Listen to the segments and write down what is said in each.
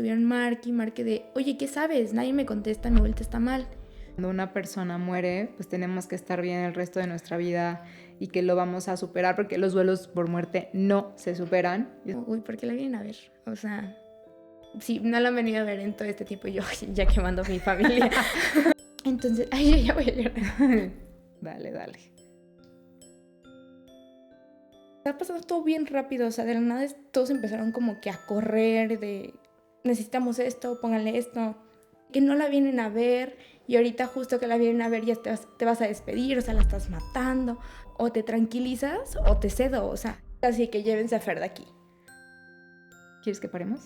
estuvieron marque y marque de, oye, ¿qué sabes? Nadie me contesta, mi abuelita está mal. Cuando una persona muere, pues tenemos que estar bien el resto de nuestra vida y que lo vamos a superar porque los duelos por muerte no se superan. Uy, ¿por qué la vienen a ver? O sea, sí, no la han venido a ver en todo este tiempo y yo ya quemando a mi familia. Entonces, ay, yo ya voy a llorar. Dale. Está pasando todo bien rápido, o sea, de la nada todos empezaron como que a correr de necesitamos esto, pónganle esto, que no la vienen a ver y ahorita justo que la vienen a ver ya te vas a despedir, o sea, la estás matando, o te tranquilizas o te cedo, o sea, así que llévense a Fer de aquí. ¿Quieres que paremos?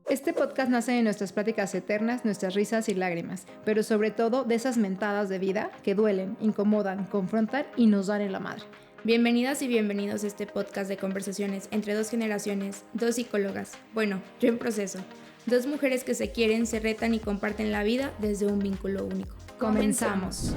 Este podcast nace de nuestras pláticas eternas, nuestras risas y lágrimas, pero sobre todo de esas mentadas de vida que duelen, incomodan, confrontan y nos dan en la madre. Bienvenidas y bienvenidos a este podcast de conversaciones entre dos generaciones, dos psicólogas, bueno, yo en proceso, dos mujeres que se quieren, se retan y comparten la vida desde un vínculo único. Comenzamos.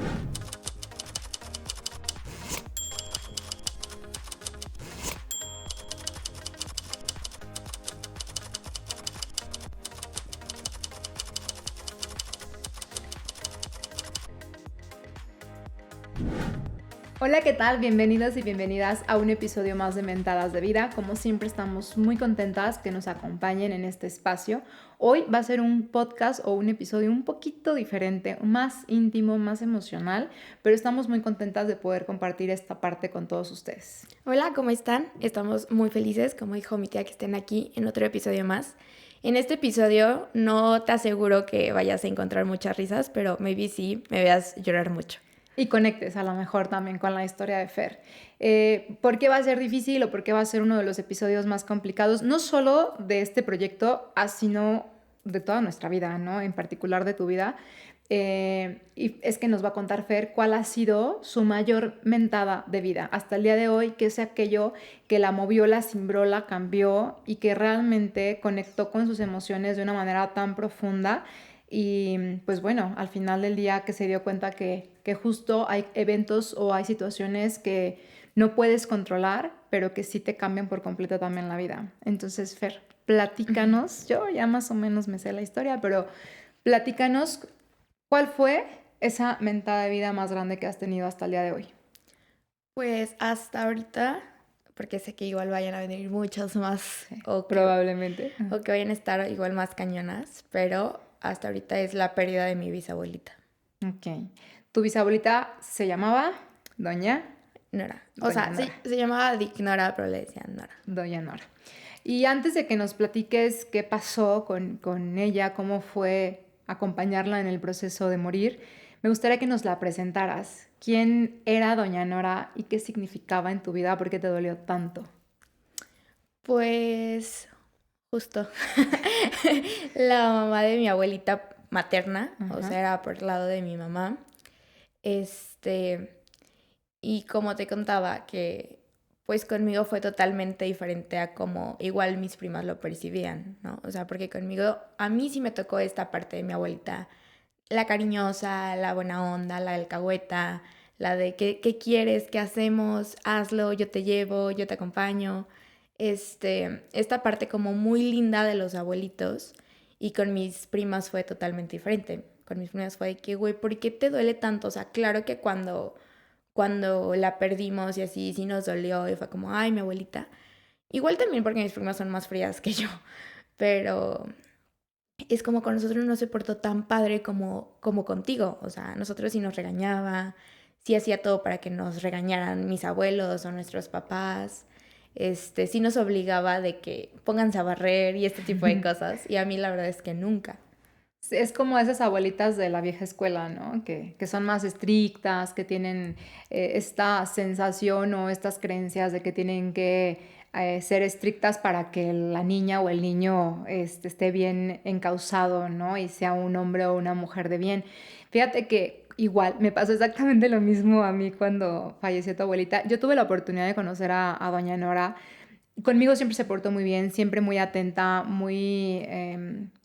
Hola, ¿qué tal? Bienvenidos y bienvenidas a un episodio más de Mentadas de Vida. Como siempre, estamos muy contentas que nos acompañen en este espacio. Hoy va a ser un podcast o un episodio un poquito diferente, más íntimo, más emocional, pero estamos muy contentas de poder compartir esta parte con todos ustedes. Hola, ¿cómo están? Estamos muy felices, como dijo mi tía, que estén aquí en otro episodio más. En este episodio no te aseguro que vayas a encontrar muchas risas, pero maybe sí me veas llorar mucho. Y conectes a lo mejor también con la historia de Fer. ¿Por qué va a ser difícil o por qué va a ser uno de los episodios más complicados? No solo de este proyecto, sino de toda nuestra vida, ¿no? En particular de tu vida. Y es que nos va a contar Fer cuál ha sido su mayor mentada de vida hasta el día de hoy, qué es aquello que la movió, la cimbró, la cambió y que realmente conectó con sus emociones de una manera tan profunda. Y pues bueno, al final del día que se dio cuenta que justo hay eventos o hay situaciones que no puedes controlar, pero que sí te cambian por completo también la vida. Entonces, Fer, platícanos, yo ya más o menos me sé la historia, pero platícanos cuál fue esa mentada de vida más grande que has tenido hasta el día de hoy. Pues hasta ahorita, porque sé que igual vayan a venir muchas más, Sí, o probablemente. que vayan a estar igual más cañonas, pero hasta ahorita es la pérdida de mi bisabuelita. Ok. ¿Tu bisabuelita se llamaba Doña Nora. O Doña sea, Nora? se llamaba Dick Nora, pero le decían Nora. Doña Nora. Y antes de que nos platiques qué pasó con ella, cómo fue acompañarla en el proceso de morir, me gustaría que nos la presentaras. ¿Quién era Doña Nora y qué significaba en tu vida? ¿Por qué te dolió tanto? Pues justo la mamá de mi abuelita materna, o sea, era por el lado de mi mamá. Y como te contaba, que pues conmigo fue totalmente diferente a como igual mis primas lo percibían, ¿no? O sea, porque conmigo, a mí sí me tocó esta parte de mi abuelita, la cariñosa, la buena onda, la alcahueta, la de ¿qué quieres? ¿Qué hacemos? Hazlo, yo te llevo, yo te acompaño. Esta parte como muy linda de los abuelitos, y con mis primas fue totalmente diferente. Con mis primas fue de que, güey, ¿por qué te duele tanto? O sea, claro que cuando la perdimos y así, sí nos dolió y fue como, ay, mi abuelita. Igual también porque mis primas son más frías que yo, pero es como con nosotros no se portó tan padre como contigo. O sea, nosotros sí nos regañaba, sí hacía todo para que nos regañaran mis abuelos o nuestros papás. Sí nos obligaba de que pónganse a barrer y este tipo de cosas. Y a mí la verdad es que nunca. Es como esas abuelitas de la vieja escuela, ¿no? Que son más estrictas, que tienen esta sensación o estas creencias de que tienen que ser estrictas para que la niña o el niño esté bien encauzado, ¿no? Y sea un hombre o una mujer de bien. Fíjate que igual me pasó exactamente lo mismo a mí cuando falleció tu abuelita. Yo tuve la oportunidad de conocer a doña Nora. Conmigo siempre se portó muy bien, siempre muy atenta, muy,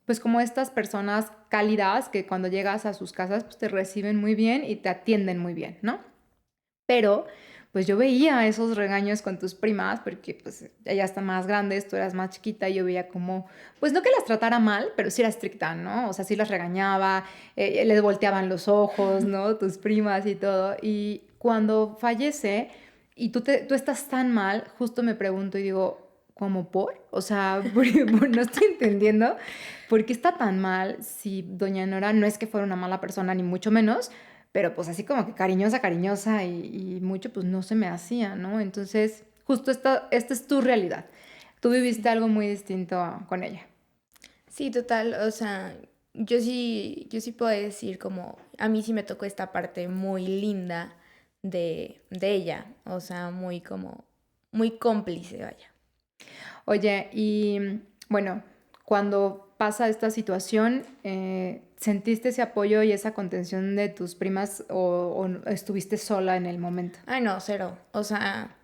pues como estas personas cálidas que cuando llegas a sus casas pues te reciben muy bien y te atienden muy bien, ¿no? Pero pues yo veía esos regaños con tus primas, porque pues ella está más grande, tú eras más chiquita, y yo veía como, pues no que las tratara mal, pero sí era estricta, ¿no? O sea, sí las regañaba, les volteaban los ojos, ¿no? Tus primas y todo. Y cuando fallece y tú estás tan mal, justo me pregunto y digo, ¿cómo por? O sea, no estoy entendiendo por qué está tan mal si doña Nora no es que fuera una mala persona, ni mucho menos, pero pues así como que cariñosa, cariñosa y mucho pues no se me hacía, ¿no? Entonces, justo esta es tu realidad. Tú viviste Sí. algo muy distinto con ella. Sí, total, o sea, yo sí puedo decir como, a mí sí me tocó esta parte muy linda de ella, o sea, muy como, muy cómplice, vaya. Oye, y bueno, cuando pasa esta situación, ¿sentiste ese apoyo y esa contención de tus primas o estuviste sola en el momento? Ay, no, cero, o sea,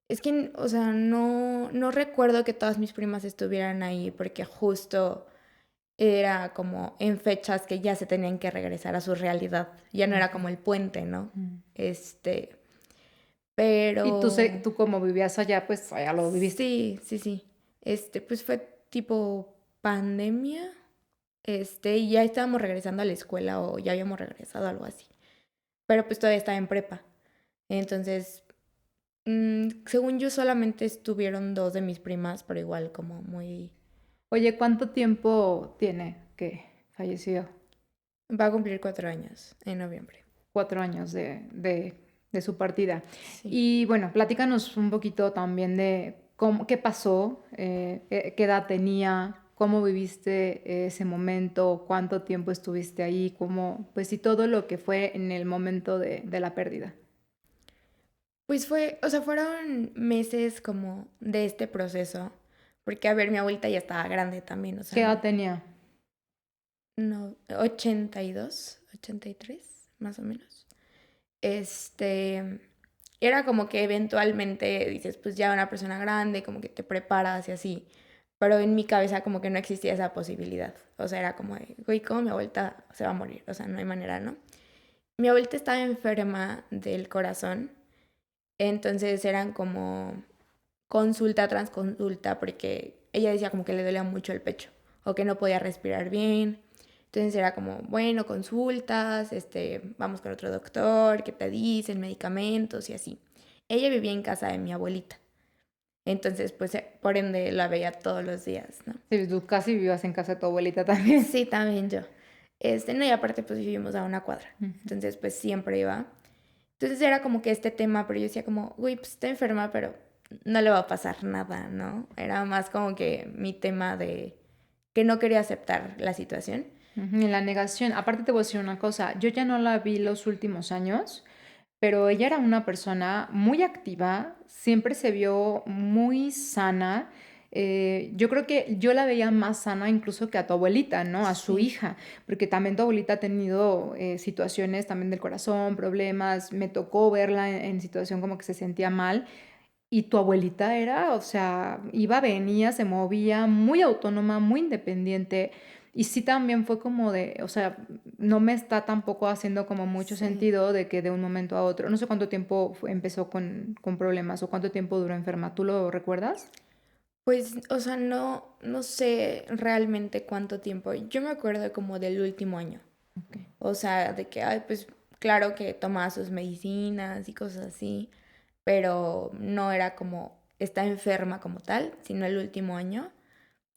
es que, o sea, no recuerdo que todas mis primas estuvieran ahí porque justo era como en fechas que ya se tenían que regresar a su realidad, ya no era Ok. como el puente, ¿no? Mm. Este, Y tú, pero tú como vivías allá, pues allá lo viviste. sí, sí, sí. Pues fue tipo pandemia. Y ya estábamos regresando a la escuela o ya habíamos regresado, algo así. Pero pues todavía estaba en prepa. Entonces, según yo solamente estuvieron dos de mis primas, pero igual como muy... Oye, ¿cuánto tiempo tiene que falleció? Va a cumplir 4 años en noviembre. 4 años de su partida. Sí. Y bueno, platícanos un poquito también de qué pasó, qué edad tenía, cómo viviste ese momento, cuánto tiempo estuviste ahí, cómo, pues y todo lo que fue en el momento de la pérdida. Pues fue, o sea, fueron meses como de este proceso. Porque, a ver, mi abuelita ya estaba grande también, o ¿Qué sea, edad tenía? no, 82, 83, más o menos. Era como que eventualmente dices, pues ya una persona grande, como que te preparas y así. Pero en mi cabeza como que no existía esa posibilidad. O sea, era como de, güey, ¿cómo mi abuelita se va a morir? O sea, no hay manera, ¿no? Mi abuelita estaba enferma del corazón, entonces eran como consulta tras consulta porque ella decía como que le dolía mucho el pecho o que no podía respirar bien. Entonces era como, bueno, consultas, vamos con otro doctor, ¿qué te dicen? Medicamentos y así. Ella vivía en casa de mi abuelita. Entonces, pues, por ende, la veía todos los días, ¿no? Sí, tú casi vivías en casa de tu abuelita también. Sí, también yo. No, y aparte, pues, vivimos a una cuadra. Ujú. Entonces, pues, siempre iba. Entonces era como que este tema, pero yo decía como, güey, pues está enferma, pero no le va a pasar nada, ¿no? Era más como que mi tema de que no quería aceptar la situación. Ujú, en la negación. Aparte te voy a decir una cosa, yo ya no la vi los últimos años, pero ella era una persona muy activa, siempre se vio muy sana. Yo creo que yo la veía más sana incluso que a tu abuelita, ¿no? A su Sí, hija, porque también tu abuelita ha tenido situaciones también del corazón, problemas, me tocó verla en situación como que se sentía mal. Y tu abuelita era, o sea, iba, venía, se movía, muy autónoma, muy independiente. Y sí también fue como de, o sea, no me está tampoco haciendo como mucho sí. sentido de que de un momento a otro, no sé cuánto tiempo empezó con problemas o cuánto tiempo duró enferma, ¿tú lo recuerdas? Pues, o sea, no sé realmente cuánto tiempo. Yo me acuerdo como del último año. Ok. O sea, de que, ay, pues claro que tomaba sus medicinas y cosas así, pero no era como está enferma como tal, sino el último año.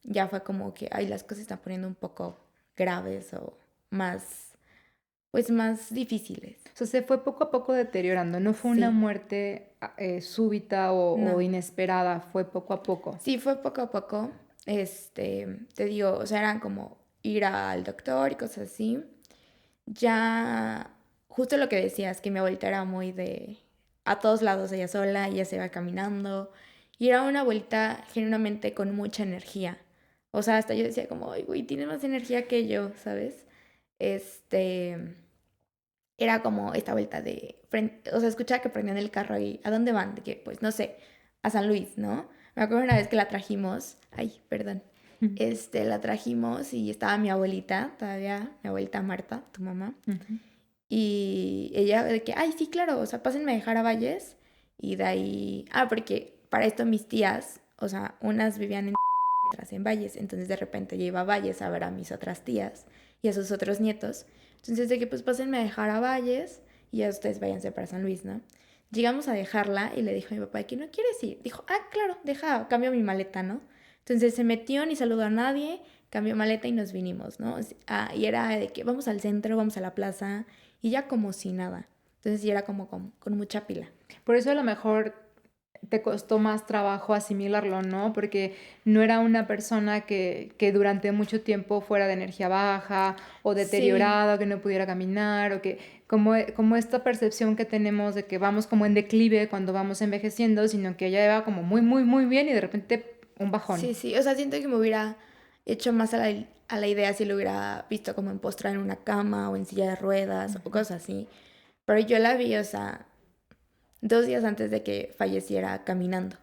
Ya fue como que, ay, las cosas se están poniendo un poco graves o más, pues más difíciles. O sea, se fue poco a poco deteriorando, no fue una Sí, muerte súbita o no. inesperada, fue poco a poco. Sí, fue poco a poco. Te digo, o sea, eran como ir al doctor y cosas así. Ya, justo lo que decías, que mi abuelita era muy de a todos lados ella sola, ella se iba caminando. Y era una abuelita genuinamente con mucha energía. O sea, hasta yo decía como, ay, güey, tiene más energía que yo, ¿sabes? Este, Era como esta vuelta o sea, escuchaba que prendían el carro y ¿a dónde van? De que, pues, no sé, a San Luis, ¿no? Me acuerdo una vez que la trajimos, ay, perdón, la trajimos y estaba mi abuelita, todavía, mi abuelita Marta, tu mamá, Ujú. y ella de que, ay, sí, claro, o sea, pásenme a dejar a Valles Y de ahí, porque para esto mis tías, o sea, unas vivían otras en Valles, entonces de repente yo iba a Valles a ver a mis otras tías y a sus otros nietos. Entonces de que pues pásenme a dejar a Valles y ya ustedes váyanse para San Luis, ¿no? Llegamos a dejarla y le dijo a mi papá que no quieres ir. Dijo, claro, deja, cambio mi maleta, ¿no? Entonces se metió, ni saludó a nadie, cambió maleta y nos vinimos, ¿no? Y era de que vamos al centro, vamos a la plaza y ya como si nada. Entonces sí era como con mucha pila. Por eso a lo mejor te costó más trabajo asimilarlo, ¿no? Porque no era una persona que durante mucho tiempo fuera de energía baja o Sí, deteriorada, o que no pudiera caminar, o que como esta percepción que tenemos de que vamos como en declive cuando vamos envejeciendo, sino que ella iba como muy, muy, muy bien y de repente un bajón. sí, sí. O sea, siento que me hubiera hecho más a la idea si lo hubiera visto como en postra en una cama o en silla de ruedas o Ujú. cosas así. Pero yo la vi, o sea, 2 días antes de que falleciera caminando.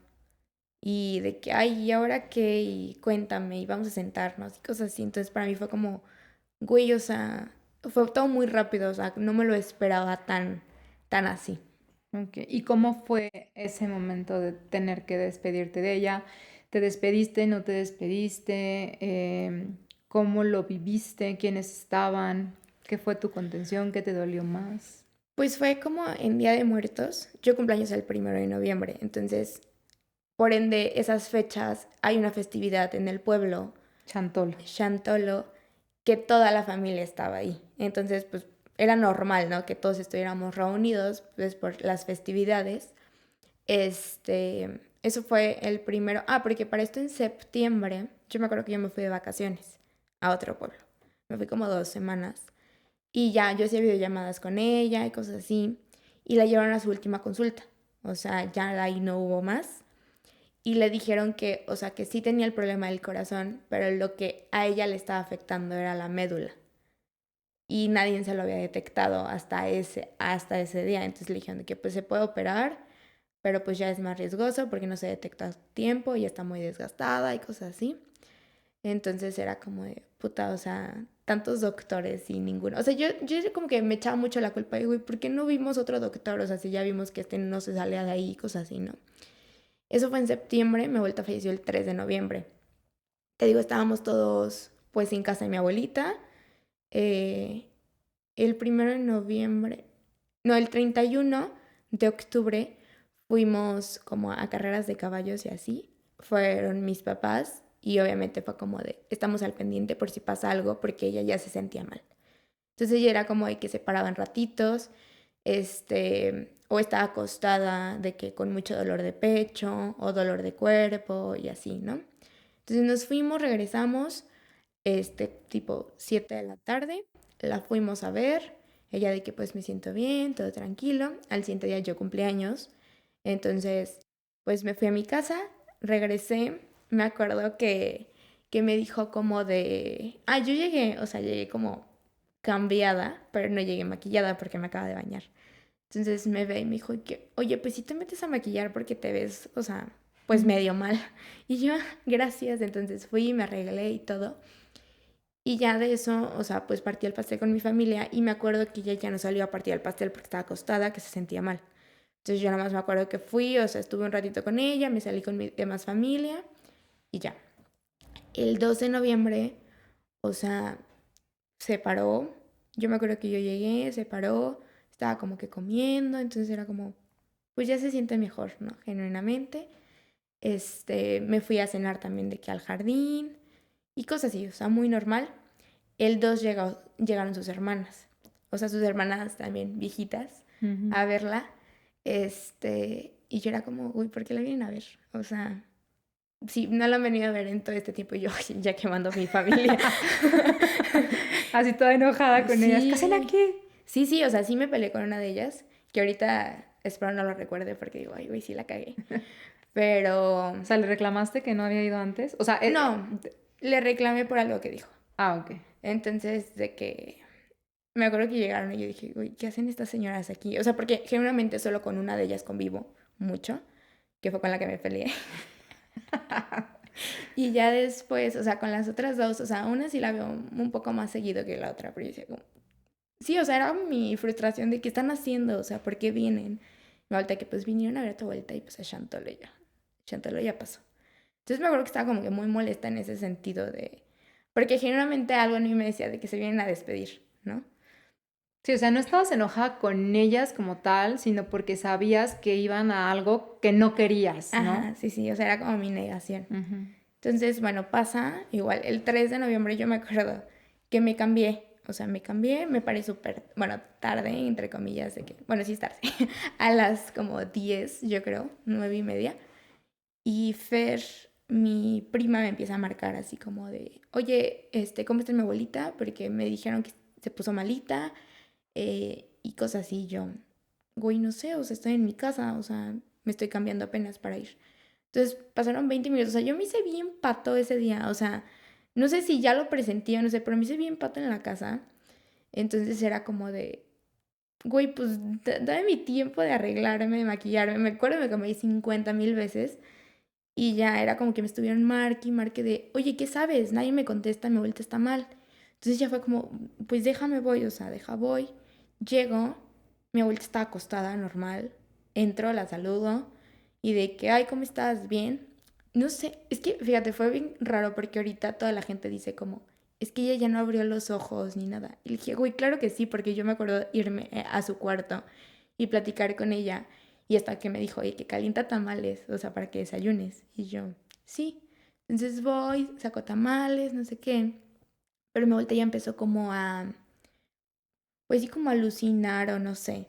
Y de que, ay, ¿y ahora qué? Y cuéntame, y vamos a sentarnos y cosas así. Entonces para mí fue como, güey, o sea, fue todo muy rápido, o sea, no me lo esperaba tan así. Ok. ¿Y cómo fue ese momento de tener que despedirte de ella? ¿Te despediste, no te despediste? ¿Cómo lo viviste? ¿Quiénes estaban? ¿Qué fue tu contención? ¿Qué te dolió más? Pues fue como en Día de Muertos. Yo cumpleaños el 1 de noviembre, entonces, por ende, esas fechas hay una festividad en el pueblo, Chantolo. Chantolo, que toda la familia estaba ahí. Entonces, pues era normal, ¿no? Que todos estuviéramos reunidos, pues por las festividades. Eso fue el primero. Porque para esto en septiembre, yo me acuerdo que yo me fui de vacaciones a otro pueblo. Me fui como 2 semanas. Y ya, yo hacía videollamadas con ella y cosas así. Y la llevaron a su última consulta. O sea, ya de ahí no hubo más. Y le dijeron que, o sea, que sí tenía el problema del corazón, pero lo que a ella le estaba afectando era la médula. Y nadie se lo había detectado hasta ese día. Entonces le dijeron que pues se puede operar, pero pues ya es más riesgoso porque no se detecta a tiempo y ya está muy desgastada y cosas así. Entonces era como de puta, o sea, tantos doctores y ninguno. O sea, yo como que me echaba mucho la culpa y, güey, ¿por qué no vimos otro doctor? O sea, si ya vimos que este no se salía de ahí, cosas así, ¿no? Eso fue en septiembre, mi abuelita falleció el 3 de noviembre. Te digo, estábamos todos pues en casa de mi abuelita. Eh, el 1 de noviembre, no, el 31 de octubre fuimos como a carreras de caballos y así. Fueron mis papás y obviamente fue como de, estamos al pendiente por si pasa algo porque ella ya se sentía mal. Entonces ella era como de que se paraba en ratitos, o estaba acostada de que con mucho dolor de pecho o dolor de cuerpo y así, ¿no? Entonces nos fuimos, regresamos, tipo 7 de la tarde, la fuimos a ver, ella de que pues me siento bien, todo tranquilo, al siguiente día yo cumpleaños, entonces pues me fui a mi casa, regresé, me acuerdo que me dijo como de, yo llegué, o sea, llegué como cambiada, pero no llegué maquillada porque me acaba de bañar. Entonces me ve y me dijo que, oye, pues si te metes a maquillar porque te ves, o sea, pues Mm. medio mal. Y yo, gracias. Entonces fui, me arreglé y todo. Y ya de eso, o sea, pues partí el pastel con mi familia y me acuerdo que ella ya no salió a partir el pastel porque estaba acostada, que se sentía mal. Entonces yo nada más me acuerdo que fui, o sea, estuve un ratito con ella, me salí con mi demás familia y ya. El 2 de noviembre, o sea, se paró. Yo me acuerdo que yo llegué, se paró, estaba como que comiendo, entonces era como, pues ya se siente mejor, ¿no? Genuinamente. Me fui a cenar también de que al jardín y cosas así, o sea, muy normal. El 2 llegaron sus hermanas, o sea, sus hermanas también viejitas, Ujú. a verla. Y yo era como, uy, ¿por qué la vienen a ver? O sea, sí, no la han venido a ver en todo este tiempo y yo ya quemando a mi familia. Así toda enojada con ellas. ¿Qué hacen Sí, aquí? sí, sí, o sea, sí me peleé con una de ellas, que ahorita espero no lo recuerde porque digo, ay, güey, sí la cagué. Pero O sea, ¿le reclamaste que no había ido antes? O sea, no, le reclamé por algo que dijo. ok. Entonces, de que me acuerdo que llegaron y yo dije, uy, ¿qué hacen estas señoras aquí? O sea, porque generalmente solo con una de ellas convivo mucho, que fue con la que me peleé. Y ya después, o sea, con las otras dos, o sea, una sí la veo un poco más seguido que la otra, pero yo decía como, sí, o sea, era mi frustración de qué están haciendo, o sea, ¿por qué vienen? mi abuelita que pues vinieron a ver a tu abuelita y pues a Chantolo ya pasó. Entonces me acuerdo que estaba como que muy molesta en ese sentido de... Porque genuinamente algo en mí me decía de que se vienen a despedir, ¿no? Sí, o sea, no estabas enojada con ellas como tal, sino porque sabías que iban a algo que no querías, Ajá, ¿no? sí, sí, o sea, era como mi negación. Ujú. Entonces, bueno, pasa, igual, el 3 de noviembre yo me acuerdo que me cambié, o sea, me cambié, me paré súper, bueno, tarde, entre comillas, de que, bueno, sí es tarde, a las como 10, yo creo, 9:30, y Fer, mi prima, me empieza a marcar así como de, oye, ¿cómo está mi abuelita? Porque me dijeron que se puso malita, y cosas así, yo, güey, no sé, o sea, estoy en mi casa, o sea, me estoy cambiando apenas para ir. Entonces pasaron 20 minutos, o sea, yo me hice bien pato ese día, o sea, no sé si ya lo presentía, no sé, pero me hice bien pato en la casa. Entonces era como de, güey, pues dame mi tiempo de arreglarme, de maquillarme. Me acuerdo que me cambié 50,000 veces y ya era como que me estuvieron marque y marque de, oye, ¿qué sabes? Nadie me contesta, mi vuelta está mal. Entonces ya fue como, pues déjame voy, o sea, deja voy. Llego, mi abuelita está acostada, normal. Entro, la saludo y de que, ay, ¿cómo estás? ¿Bien? No sé, es que fíjate, fue bien raro porque ahorita toda la gente dice como, es que ella ya no abrió los ojos ni nada. Y le dije, güey, claro que sí, porque yo me acuerdo irme a su cuarto y platicar con ella. Y hasta que me dijo, oye, que calienta tamales, o sea, para que desayunes. Y yo, sí. Entonces voy, saco tamales, no sé qué. Pero mi abuelita ya empezó como a, pues sí, como a alucinar o no sé.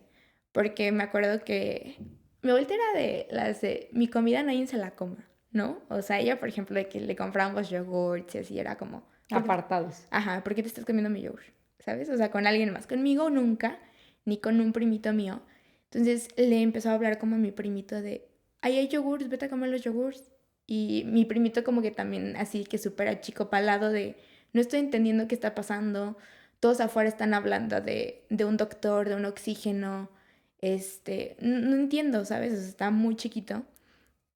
Porque me acuerdo que mi abuelita era de las de, mi comida nadie se la coma, ¿no? O sea, ella, por ejemplo, de que le comprábamos yogurts y así, era como, Apartados. ajá, ¿por qué te estás comiendo mi yogur? ¿Sabes? O sea, con alguien más. Conmigo nunca, ni con un primito mío. Entonces le empezó a hablar como a mi primito de, ahí hay yogurts, vete a comer los yogurts. Y mi primito como que también así que súper achicopalado de, no estoy entendiendo qué está pasando. Todos afuera están hablando de un doctor, de un oxígeno. No entiendo, ¿sabes? O sea, está muy chiquito.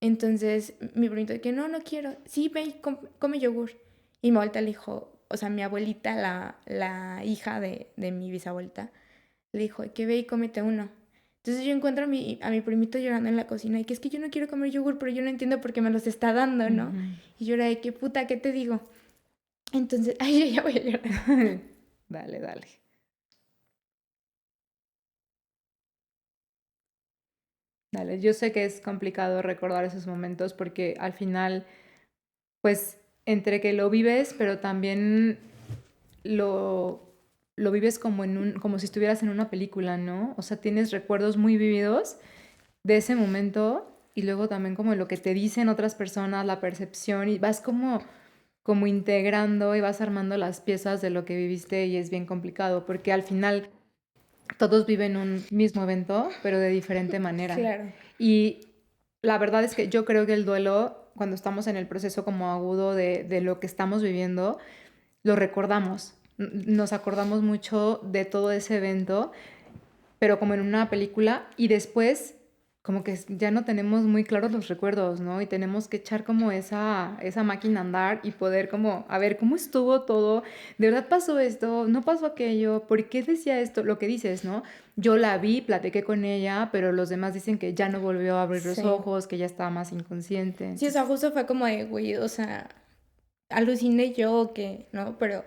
Entonces mi primito de que no, no quiero. Sí, ve y come yogur. Y mi abuelita le dijo, o sea, mi abuelita, la hija de mi bisabuelita, le dijo que ve y cómete uno. Entonces yo encuentro a mi primito llorando en la cocina y que es que yo no quiero comer yogur, pero yo no entiendo por qué me los está dando, ¿no? Ujú. Y yo era de que puta, ¿qué te digo? Entonces, ay, yo ya voy a llorar. Dale, dale. Dale, yo sé que es complicado recordar esos momentos porque al final, pues, entre que lo vives, pero también lo, lo vives como como si estuvieras en una película, ¿no? O sea, tienes recuerdos muy vividos de ese momento y luego también como lo que te dicen otras personas, la percepción y vas como integrando y vas armando las piezas de lo que viviste y es bien complicado porque al final todos viven un mismo evento, pero de diferente manera. Claro. Y la verdad es que yo creo que el duelo, cuando estamos en el proceso como agudo de lo que estamos viviendo, lo recordamos. Nos acordamos mucho de todo ese evento, pero como en una película, y después como que ya no tenemos muy claros los recuerdos, ¿no? Y tenemos que echar como esa máquina a andar y poder como, a ver, ¿cómo estuvo todo? ¿De verdad pasó esto? ¿No pasó aquello? ¿Por qué decía esto? Lo que dices, ¿no? Yo la vi, platiqué con ella, pero los demás dicen que ya no volvió a abrir los Sí. ojos, que ya estaba más inconsciente. Sí, o sea, Entonces, justo fue como de, güey, o sea, aluciné yo o qué, ¿no? Pero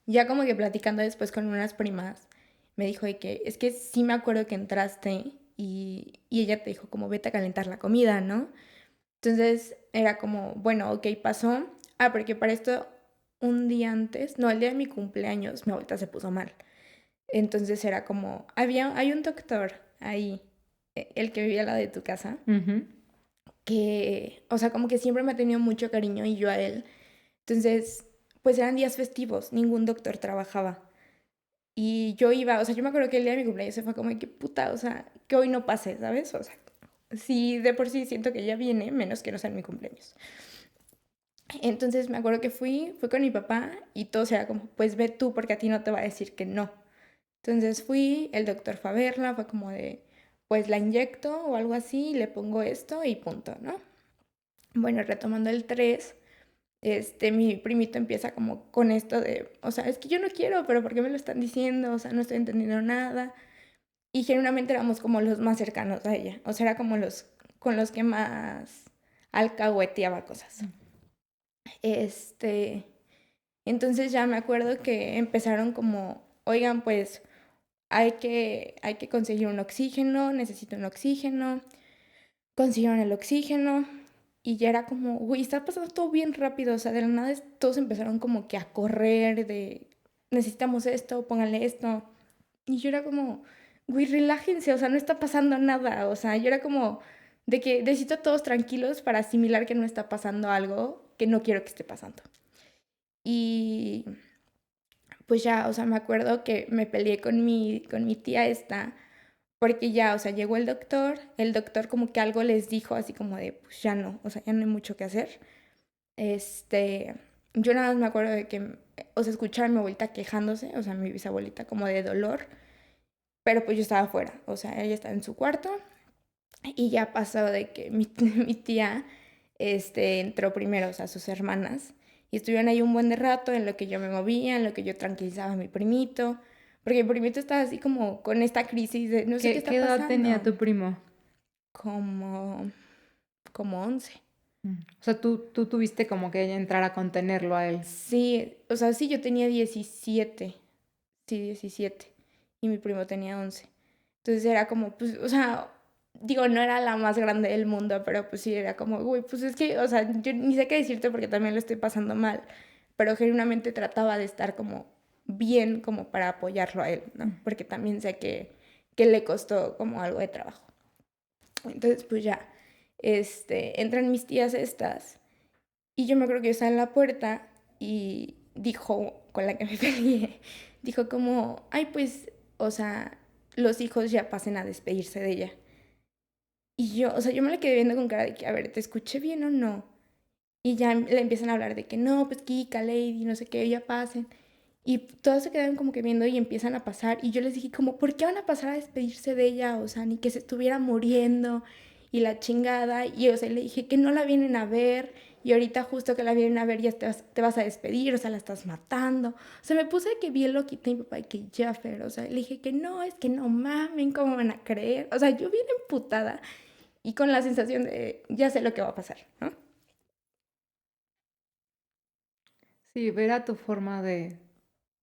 ya como que platicando después con unas primas, me dijo de que es que sí me acuerdo que entraste y ella te dijo como vete a calentar la comida, ¿no? Entonces era como, bueno, ok, pasó. Ah, porque para esto un día antes, no, el día de mi cumpleaños, mi abuelita se puso mal. Entonces era como, hay un doctor ahí, el que vivía al lado de tu casa, ujú. que, o sea, como que siempre me ha tenido mucho cariño y yo a él. Entonces, pues eran días festivos, ningún doctor trabajaba. Y yo iba, o sea, yo me acuerdo que el día de mi cumpleaños se fue como, que puta, o sea, que hoy no pase, ¿sabes? O sea, si de por sí siento que ya viene, menos que no sea en mi cumpleaños. Entonces me acuerdo que fui con mi papá y todo era como, pues ve tú porque a ti no te va a decir que no. Entonces fui, el doctor fue a verla, fue como de, pues la inyecto o algo así, le pongo esto y punto, ¿no? Bueno, retomando el 3 mi primito empieza como con esto de, o sea, es que yo no quiero, pero ¿por qué me lo están diciendo? O sea, no estoy entendiendo nada. y genuinamente éramos como los más cercanos a ella, o sea, era como los con los que más alcahueteaba cosas. Este, entonces ya me acuerdo que empezaron como, oigan, pues hay que conseguir un oxígeno, necesito un oxígeno, consiguieron el oxígeno y ya era como, güey, está pasando todo bien rápido, o sea, de la nada todos empezaron como que a correr de, necesitamos esto, pónganle esto. Y yo era como, güey, relájense, o sea, no está pasando nada, o sea, yo era como de que necesito a todos tranquilos para asimilar que no está pasando algo que no quiero que esté pasando. Y pues ya, o sea, me acuerdo que me peleé con mi tía esta, porque ya, o sea, llegó el doctor como que algo les dijo así como de, pues ya no, o sea, ya no hay mucho que hacer. Este, yo nada más me acuerdo de que, o sea, escuchaba a mi abuelita quejándose, o sea, mi bisabuelita como de dolor, pero pues yo estaba afuera, o sea, ella estaba en su cuarto y ya pasó de que mi tía, entró primero, o sea, sus hermanas, y estuvieron ahí un buen de rato en lo que yo me movía, en lo que yo tranquilizaba a mi primito, porque mi primito estaba así como con esta crisis de no sé qué ¿Qué está edad tenía pasando, tu primo? como, como 11. O sea, tú tuviste como que ella entrar a contenerlo a él. Sí, o sea, sí, yo tenía 17, sí, 17, y mi primo tenía 11. Entonces era como, pues, o sea, digo, no era la más grande del mundo, pero pues sí, era como, güey, pues es que, o sea, yo ni sé qué decirte porque también lo estoy pasando mal, pero genuinamente trataba de estar como bien como para apoyarlo a él, ¿no? Porque también sé que le costó como algo de trabajo. Entonces, pues ya, entran mis tías estas y yo me acuerdo que yo estaba en la puerta y dijo, con la que me peleé, dijo como, ay, pues, o sea, los hijos ya pasen a despedirse de ella. Y yo, o sea, yo me la quedé viendo con cara de que, a ver, ¿te escuché bien o no? Y ya le empiezan a hablar de que no, pues Kika, Lady, no sé qué, ya pasen. Y todos se quedaron como que viendo y empiezan a pasar. Y yo les dije como, ¿por qué van a pasar a despedirse de ella? O sea, ni que se estuviera muriendo y la chingada. Y o sea, le dije que no la vienen a ver. Y ahorita justo que la vienen a ver ya te vas a despedir, o sea, la estás matando. O sea, me puse que bien loquita y mi papá y que Jaffer, o sea, le dije que no, es que no mamen, ¿cómo van a creer? O sea, yo bien emputada y con la sensación de, ya sé lo que va a pasar, ¿no? Sí, ver a tu forma de,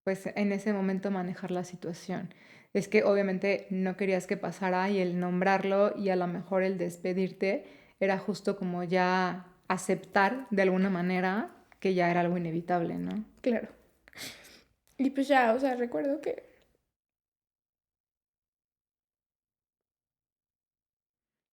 pues en ese momento manejar la situación. Es que obviamente no querías que pasara y el nombrarlo y a lo mejor el despedirte era justo como ya aceptar de alguna manera que ya era algo inevitable, ¿no? Claro. Y pues ya, o sea, recuerdo que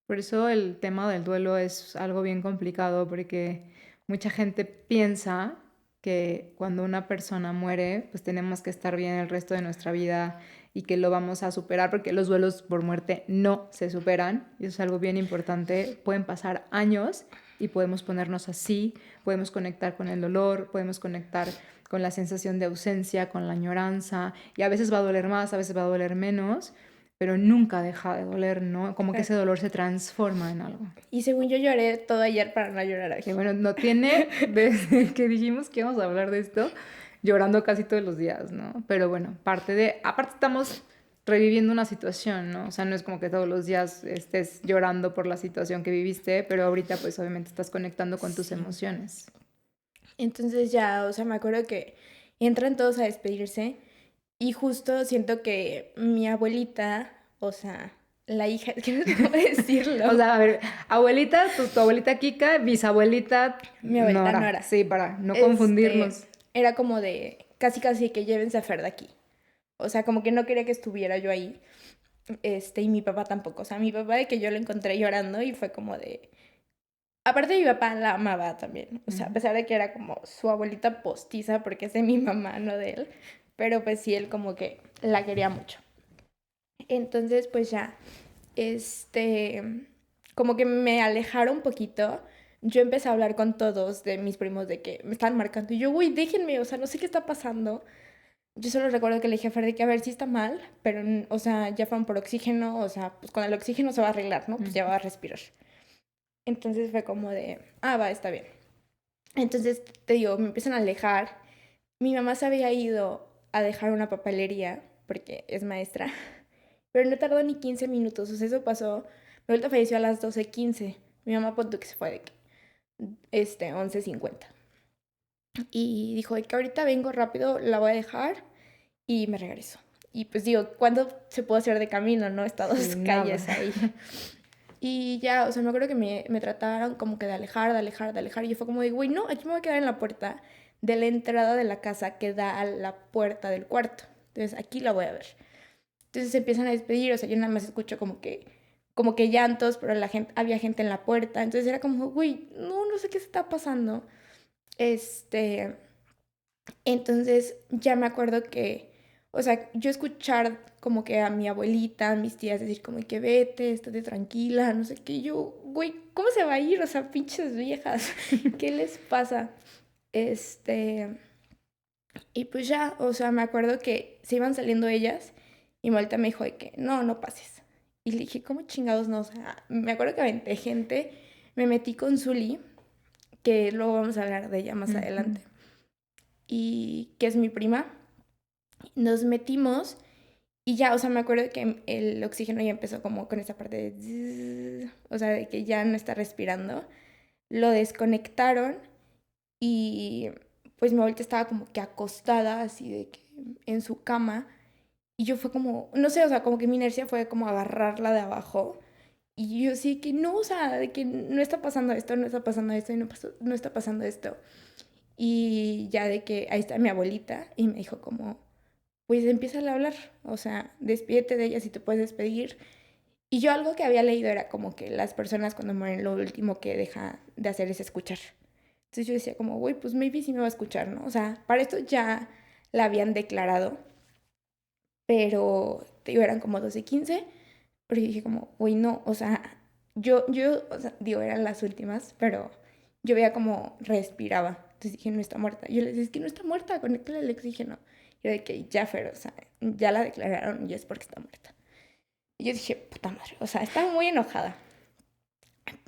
Por eso el tema del duelo es algo bien complicado porque mucha gente piensa que cuando una persona muere, pues tenemos que estar bien el resto de nuestra vida y que lo vamos a superar porque los duelos por muerte no se superan. Y eso es algo bien importante. Pueden pasar años y podemos ponernos así, podemos conectar con el dolor, podemos conectar con la sensación de ausencia, con la añoranza y a veces va a doler más, a veces va a doler menos, pero nunca deja de doler, ¿no? Como que claro. ese dolor se transforma en algo. Y según yo lloré todo ayer para no llorar hoy. Que bueno, no tiene, desde que dijimos que íbamos a hablar de esto, llorando casi todos los días, ¿no? Pero bueno, aparte estamos reviviendo una situación, ¿no? O sea, no es como que todos los días estés llorando por la situación que viviste, pero ahorita pues obviamente estás conectando con tus Sí. emociones. Entonces ya, o sea, me acuerdo que entran todos a despedirse y justo siento que mi abuelita, o sea, la hija, es que no sé cómo O decirlo, sea, a ver, abuelita, tu abuelita Kika, bisabuelita mi abuelita Nora. Nora, Sí, para no confundirnos. era como de casi que llévense a Fer de aquí. O sea, como que no quería que estuviera yo ahí. Y mi papá tampoco. O sea, mi papá de que yo lo encontré llorando y fue como de, aparte mi papá la amaba también, o sea, a pesar de que era como su abuelita postiza, porque es de mi mamá, no de él, pero pues sí, él como que la quería mucho. Entonces, pues ya, como que me alejaron un poquito, yo empecé a hablar con todos de mis primos de que me están marcando y yo, güey, déjenme, o sea, no sé qué está pasando. Yo solo recuerdo que le dije a Fer de que a ver si está mal, pero, o sea, ya fueron por oxígeno, o sea, pues con el oxígeno se va a arreglar, ¿no? Pues ya va a respirar. Entonces fue como de, ah, va, está bien. Entonces, te digo, me empiezan a alejar. Mi mamá se había ido a dejar una papelería, porque es maestra, pero no tardó ni 15 minutos, o sea, eso pasó, mi abuelita falleció a las 12:15, mi mamá punto que se fue de que, 11:50, y dijo de que ahorita vengo rápido, la voy a dejar y me regreso. Y pues digo, ¿cuándo se puede hacer de camino, no? Está Sí, dos nada. calles ahí. Y ya, o sea, me acuerdo que me trataron como que de alejar, de alejar, de alejar. Y yo fue como de, güey, no, aquí me voy a quedar en la puerta de la entrada de la casa que da a la puerta del cuarto. Entonces, aquí la voy a ver. Entonces se empiezan a despedir, o sea, yo nada más escucho como que llantos, pero la gente, había gente en la puerta. Entonces era como, güey, no, no sé qué se está pasando. Este, entonces ya me acuerdo que, o sea, yo escuchar como que a mi abuelita, a mis tías decir como que vete, estate tranquila, no sé qué, y yo, güey, ¿cómo se va a ir? O sea, pinches viejas, ¿qué les pasa? Este, y pues ya, o sea, me acuerdo que se iban saliendo ellas y Malta me dijo de que no, no pases. Y le dije, ¿cómo chingados no? O sea, me acuerdo que aventé gente, me metí con Zully, que luego vamos a hablar de ella más Ujú. adelante, y que es mi prima. Nos metimos y ya, o sea, me acuerdo que el oxígeno ya empezó como con esa parte de zzzz, o sea, de que ya no está respirando. Lo desconectaron y pues mi abuelita estaba como que acostada, así de que en su cama. Y yo fue como, no sé, o sea, como que mi inercia fue como agarrarla de abajo. Y yo sí que no, o sea, de que no está pasando esto, no está pasando esto y no está pasando esto. Y ya de que ahí está mi abuelita y me dijo como, pues empieza a hablar, o sea, despídete de ella si te puedes despedir. Y yo algo que había leído era como que las personas cuando mueren lo último que deja de hacer es escuchar. Entonces yo decía como, güey, pues maybe sí me va a escuchar, ¿no? O sea, para esto ya la habían declarado, pero te digo, eran como 12:15, pero yo dije como, güey, no, o sea, o sea, digo, eran las últimas, pero yo veía como respiraba. Entonces dije, no está muerta. Y yo les dije, es que no está muerta, conéctale el oxígeno. Y yo de que ya, Fer, o sea, ya la declararon y es porque está muerta. Y yo dije, puta madre, o sea, estaba muy enojada.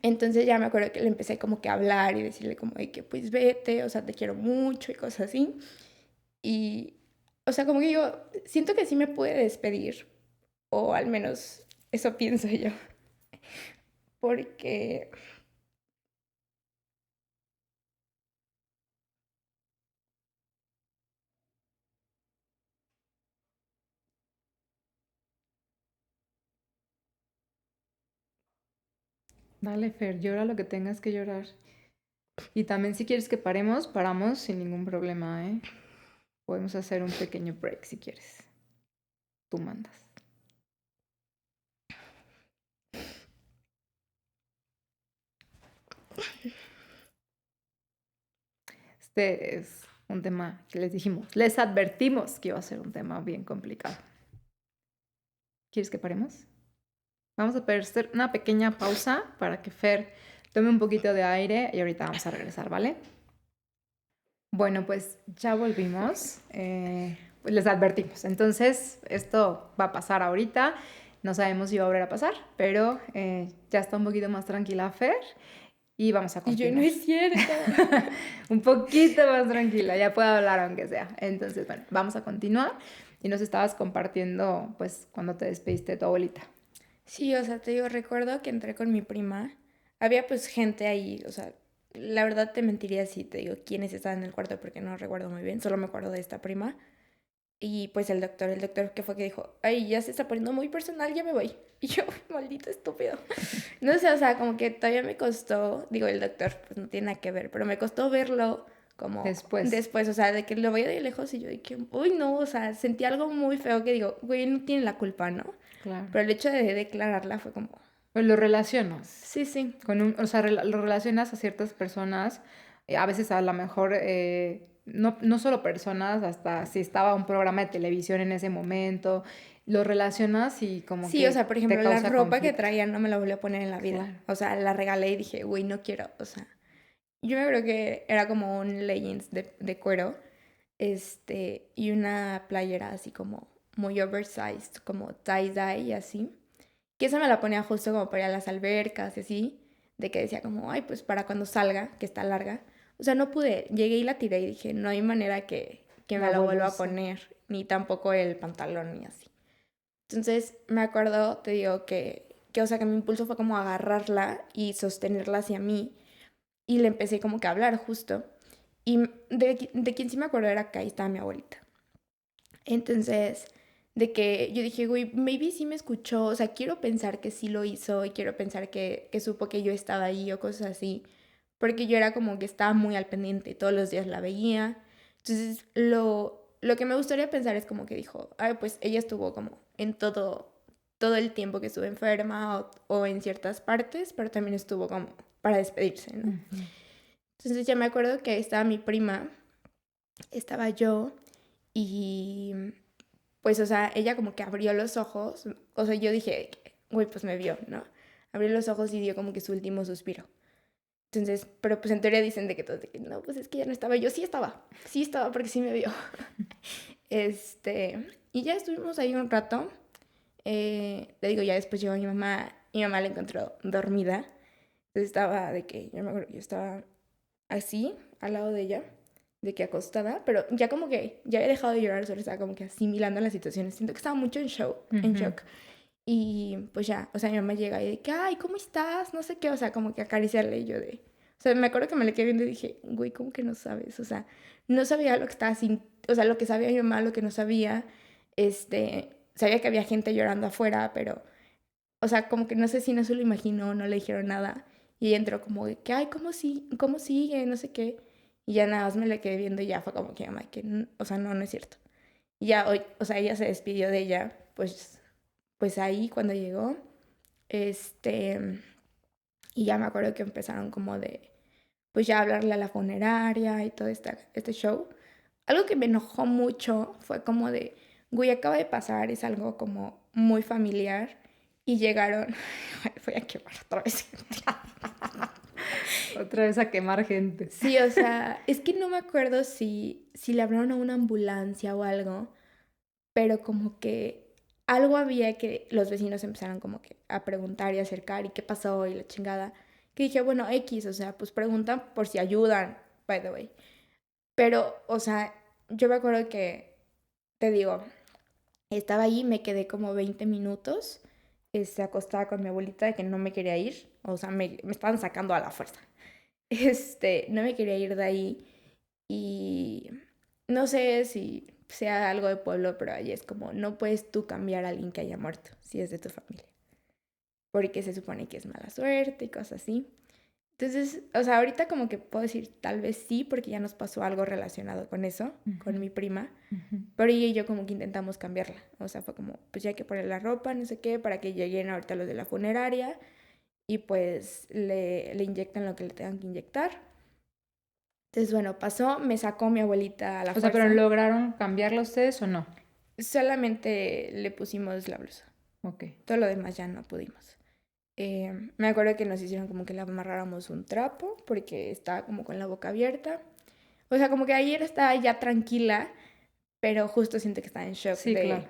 Entonces ya me acuerdo que le empecé como que a hablar y decirle como de que pues vete, o sea, te quiero mucho y cosas así. Y, o sea, como que yo siento que sí me pude despedir, o al menos eso pienso yo, porque Dale, Fer, llora lo que tengas que llorar. Y también si quieres que paremos, paramos sin ningún problema, ¿eh? Podemos hacer un pequeño break si quieres. Tú mandas. Este es un tema que les dijimos, les advertimos que iba a ser un tema bien complicado. ¿Quieres que paremos? Vamos a hacer una pequeña pausa para que Fer tome un poquito de aire y ahorita vamos a regresar, ¿vale? Bueno, pues ya volvimos. Pues les advertimos. Entonces, esto va a pasar ahorita. No sabemos si va a volver a pasar, pero ya está un poquito más tranquila Fer y vamos a y yo no continuar. es cierto. Un poquito más tranquila, ya puedo hablar aunque sea. Entonces, bueno, vamos a continuar. Y nos estabas compartiendo, pues, cuando te despediste de tu abuelita. Sí, o sea, te digo, recuerdo que entré con mi prima. Había pues gente ahí, o sea, la verdad te mentiría si te digo quiénes estaban en el cuarto porque no recuerdo muy bien, solo me acuerdo de esta prima. Y pues el doctor que fue que dijo, ay, ya se está poniendo muy personal, ya me voy. Y yo, maldito estúpido. No sé, o sea, como que todavía me costó, digo, el doctor pues no tiene nada que ver, pero me costó verlo como Después, después, o sea, de que lo veía de lejos y yo de que, uy, no, o sea, sentí algo muy feo que digo, güey, no tiene la culpa, ¿no? claro. Pero el hecho de declararla fue como, Pues lo relacionas. sí, sí, O sea, lo relacionas a ciertas personas, a veces a lo mejor, no solo personas, hasta si estaba un programa de televisión en ese momento, lo relacionas y como sí, o sea, que por te ejemplo, la causa ropa que conflicto. traía no me la volví a poner en la vida. Claro. O sea, la regalé y dije, güey, no quiero, o sea, yo me creo que era como un leggings de cuero, y una playera así como muy oversized, como tie-dye y así. Que esa me la ponía justo como para ir a las albercas y así, de que decía como, ay, pues para cuando salga, que está larga. O sea, no pude, llegué y la tiré y dije, no hay manera que me La la vuelvo a vuelva a usar. poner, ni tampoco el pantalón ni así. Entonces me acuerdo, te digo, o sea, que mi impulso fue como agarrarla y sostenerla hacia mí y le empecé como que a hablar justo. Y de quien sí me acuerdo era que ahí estaba mi abuelita. Entonces, de que yo dije, güey, maybe sí me escuchó, o sea, quiero pensar que sí lo hizo y quiero pensar que supo que yo estaba ahí o cosas así, porque yo era como que estaba muy al pendiente, todos los días la veía. Entonces, lo que me gustaría pensar es como que dijo, ay, pues ella estuvo como en todo el tiempo que estuve enferma o en ciertas partes, pero también estuvo como para despedirse, ¿no? Ujú. Entonces ya me acuerdo que estaba mi prima, estaba yo y pues, o sea, ella como que abrió los ojos, o sea, yo dije, güey, pues me vio, ¿no? Abrió los ojos y dio como que su último suspiro. Entonces, pero pues en teoría dicen de que todos, de que no, pues es que ya no estaba. Yo sí estaba porque sí me vio. Y ya estuvimos ahí un rato. Te digo, ya después llegó mi mamá la encontró dormida. Entonces estaba de que, yo me acuerdo, yo estaba así, al lado de ella, de que acostada, pero ya como que ya había dejado de llorar, solo estaba como que asimilando las situaciones. Siento que estaba mucho en Ujú. shock. Y pues ya, o sea, mi mamá llega y de que, ay, ¿cómo estás? No sé qué, o sea, como que acariciarle y yo de... O sea, me acuerdo que me le quedé viendo y dije, güey, ¿cómo que no sabes? O sea, no sabía lo que estaba sin... O sea, lo que sabía mi mamá, lo que no sabía. Sabía que había gente llorando afuera, pero... O sea, como que no sé si no se lo imaginó, no le dijeron nada. Y ella entró como de que, ay, cómo sigue? No sé qué. Y ya nada más me le quedé viendo y ya fue como que, mamá, que, o sea, no, no es cierto. Y ya hoy, o sea, ella se despidió de ella, pues ahí cuando llegó, este, y ya me acuerdo que empezaron como de, pues ya hablarle a la funeraria y todo este show. Algo que me enojó mucho fue como de, güey, acaba de pasar, es algo como muy familiar. Y llegaron, voy a quemar otra vez. Otra vez a quemar gente. Sí, o sea, es que no me acuerdo si le hablaron a una ambulancia o algo, pero como que algo había que los vecinos empezaron como que a preguntar y a acercar y qué pasó y la chingada. Que dije, bueno, X, o sea, pues preguntan por si ayudan, by the way. Pero, o sea, yo me acuerdo que, te digo, estaba ahí, me quedé como 20 minutos, acostada con mi abuelita de que no me quería ir, o sea, me estaban sacando a la fuerza. No me quería ir de ahí y no sé si sea algo de pueblo, pero ahí es como, no puedes tú cambiar a alguien que haya muerto, si es de tu familia, porque se supone que es mala suerte y cosas así. Entonces, o sea, ahorita como que puedo decir tal vez sí, porque ya nos pasó algo relacionado con eso, Ujú, con mi prima, ujú. pero ella y yo como que intentamos cambiarla. O sea, fue como, pues ya hay que poner la ropa, no sé qué, para que lleguen ahorita los de la funeraria y pues le inyectan lo que le tengan que inyectar. Entonces, bueno, pasó, me sacó mi abuelita a la O sea, ¿pero fuerza. lograron cambiarla ustedes o no? Solamente le pusimos la blusa. Ok. Todo lo demás ya no pudimos. Me acuerdo que nos hicieron como que le amarráramos un trapo porque estaba como con la boca abierta. O sea, como que ayer estaba ya tranquila, pero justo siento que estaba en shock Sí, claro.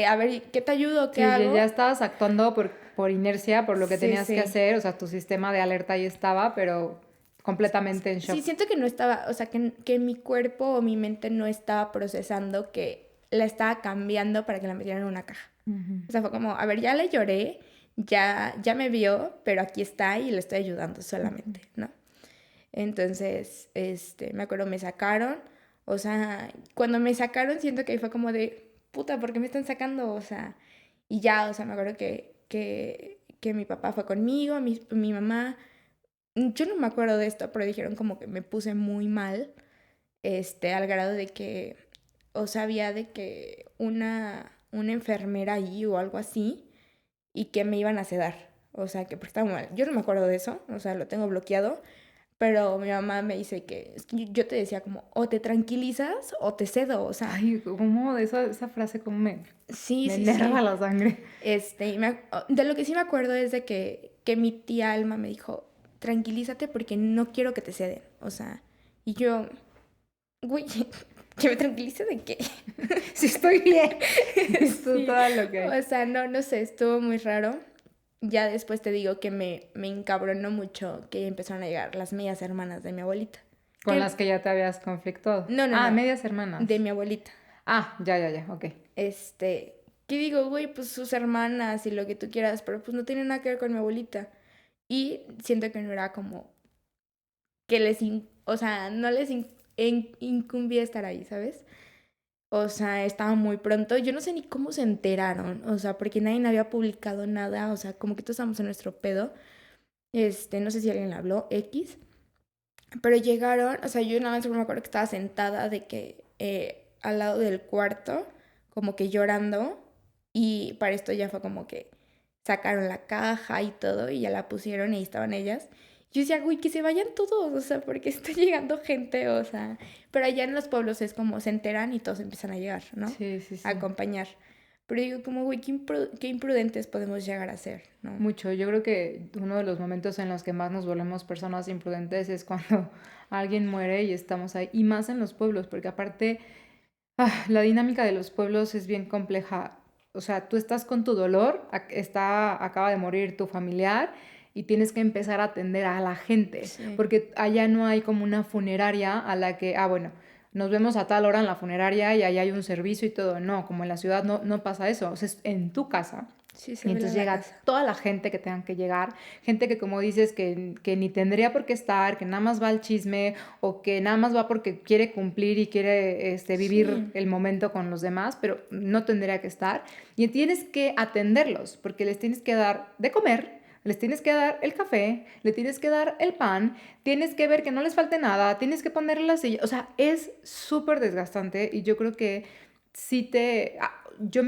a ver, ¿qué te ayudo? ¿Qué Sí, ya hago? estabas actuando por inercia, por lo que Sí, tenías que sí. hacer, o sea, tu sistema de alerta ahí estaba, pero completamente en Sí, shock. siento que no estaba, o sea, que mi cuerpo o mi mente no estaba procesando que la estaba cambiando para que la metieran en una caja. Ujú. O sea, fue como, a ver, ya le lloré, ya me vio, pero aquí está y le estoy ayudando solamente, ¿no? Entonces, me acuerdo, me sacaron, o sea, cuando me sacaron siento que ahí fue como de, puta, ¿por qué me están sacando? O sea, y ya, o sea, me acuerdo que mi papá fue conmigo, mi mamá, yo no me acuerdo de esto, pero dijeron como que me puse muy mal, al grado de que, o sea, había de que una enfermera ahí o algo así, y que me iban a sedar, o sea, que porque estaba muy mal. Yo no me acuerdo de eso, o sea, lo tengo bloqueado, pero mi mamá me dice que, es que yo te decía como, o te tranquilizas o te cedo, o sea, Ay, ¿cómo esa frase como sí, me sí, enerva sí. la sangre? De lo que sí me acuerdo es de que mi tía Alma me dijo, tranquilízate porque no quiero que te ceden, o sea, y yo, güey, ¿que me tranquilice de qué? Sí, estoy bien. Esto es Sí, todo lo que hay. o sea, no, no sé, estuvo muy raro. Ya después te digo que me encabronó mucho que empezaron a llegar las medias hermanas de mi abuelita. Con las Que, que ya te habías conflictuado. no, no, Ah, no, medias de hermanas. mi abuelita. Ah, ya, ok. Este, que digo, güey, pues sus hermanas y lo que tú quieras, pero pues no tiene nada que ver con mi abuelita. Y siento que no era como que o sea, no les incumbía estar ahí, ¿sabes? O sea, estaba muy pronto. Yo no sé ni cómo se enteraron, o sea, porque nadie había publicado nada, o sea, como que todos estábamos en nuestro pedo. No sé si alguien le habló, X. Pero llegaron, o sea, yo nada más me acuerdo que estaba sentada de que al lado del cuarto, como que llorando. Y para esto ya fue como que sacaron la caja y todo y ya la pusieron y ahí estaban ellas. Yo decía, güey, que se vayan todos, o sea, porque está llegando gente, o sea. Pero allá en los pueblos es como se enteran y todos empiezan a llegar, ¿no? Sí, sí, A sí. acompañar. Pero digo, como, güey, qué imprudentes podemos llegar a ser, ¿no? Mucho. Yo creo que uno de los momentos en los que más nos volvemos personas imprudentes es cuando alguien muere y estamos ahí. Y más en los pueblos, porque aparte la dinámica de los pueblos es bien compleja. O sea, tú estás con tu dolor, acaba de morir tu familiar y tienes que empezar a atender a la gente, Sí. porque allá no hay como una funeraria a la que, bueno, nos vemos a tal hora en la funeraria y allá hay un servicio y todo. No, como en la ciudad no pasa eso. O sea, es en tu casa. Sí, se Y vela entonces la llega casa. toda la gente que tengan que llegar, gente que como dices que ni tendría por qué estar, que nada más va al chisme o que nada más va porque quiere cumplir y quiere vivir Sí. el momento con los demás, pero no tendría que estar. Y tienes que atenderlos porque les tienes que dar de comer, les tienes que dar el café, le tienes que dar el pan, tienes que ver que no les falte nada, tienes que ponerle la silla. O sea, es súper desgastante y yo creo que sí yo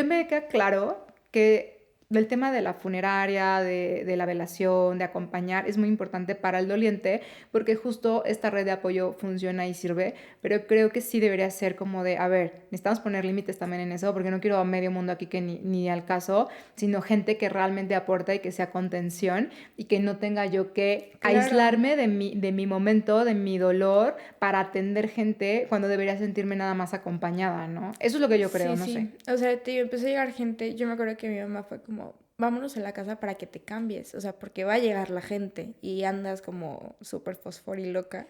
me queda claro que el tema de la funeraria, de la velación, de acompañar, es muy importante para el doliente porque justo esta red de apoyo funciona y sirve, pero creo que sí debería ser como de, a ver, necesitamos poner límites también en eso porque no quiero a medio mundo aquí que ni al caso, sino gente que realmente aporta y que sea contención y que no tenga yo que Claro. aislarme de mi momento, de mi dolor, para atender gente cuando debería sentirme nada más acompañada, ¿no? Eso es lo que yo creo, Sí, no sé. sí. O sea, te digo, empezó a llegar gente. Yo me acuerdo que mi mamá fue como, vámonos a la casa para que te cambies. O sea, porque va a llegar la gente y andas como súper fosforiloca.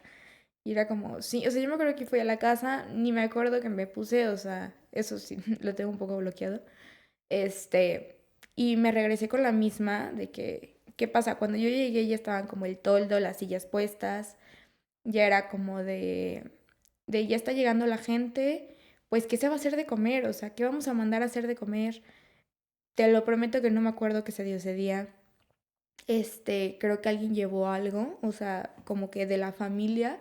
Y era como, sí. O sea, yo me acuerdo que fui a la casa, ni me acuerdo que me puse, o sea, eso sí, lo tengo un poco bloqueado. Y me regresé con la misma de que, ¿qué pasa? Cuando yo llegué ya estaban como el toldo, las sillas puestas. Ya era como de ya está llegando la gente, pues ¿qué se va a hacer de comer? O sea, ¿qué vamos a mandar a hacer de comer? Te lo prometo que no me acuerdo qué se dio ese día. Creo que alguien llevó algo, o sea, como que de la familia.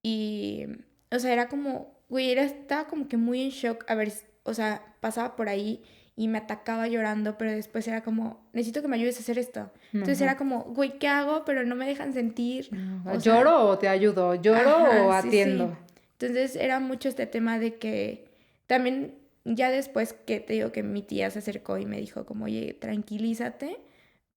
Y, o sea, era como, güey, estaba como que muy en shock. A ver, o sea, pasaba por ahí y me atacaba llorando, pero después era como, necesito que me ayudes a hacer esto. Entonces Ajá. era como, güey, ¿qué hago? Pero no me dejan sentir. No, O sea, ¿lloro o te ayudo? ¿Lloro o ajá, sí, sí. atiendo? Entonces era mucho este tema de que también ya después que te digo que mi tía se acercó y me dijo como, oye, tranquilízate,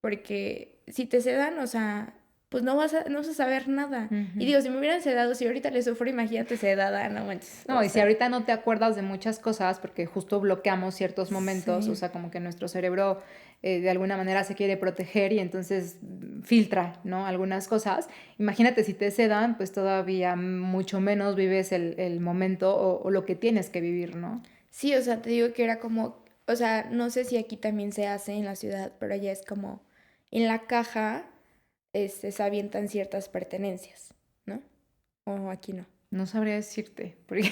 porque si te sedan, o sea, pues no vas a saber nada. Y Ujú. digo, si me hubieran sedado, si ahorita le sufro, imagínate sedada, no manches, No, o y si sea, ahorita no te acuerdas de muchas cosas, porque justo bloqueamos ciertos momentos, o sí, sea, como que nuestro cerebro de alguna manera se quiere proteger y entonces filtra, ¿no? Algunas cosas. Imagínate si te sedan, pues todavía mucho menos vives el momento o lo que tienes que vivir, ¿no? sí, o sea, te digo que era como, o sea, no sé si aquí también se hace en la ciudad, pero allá es como, en la caja, se avientan ciertas pertenencias, ¿no? O aquí no. No sabría decirte, porque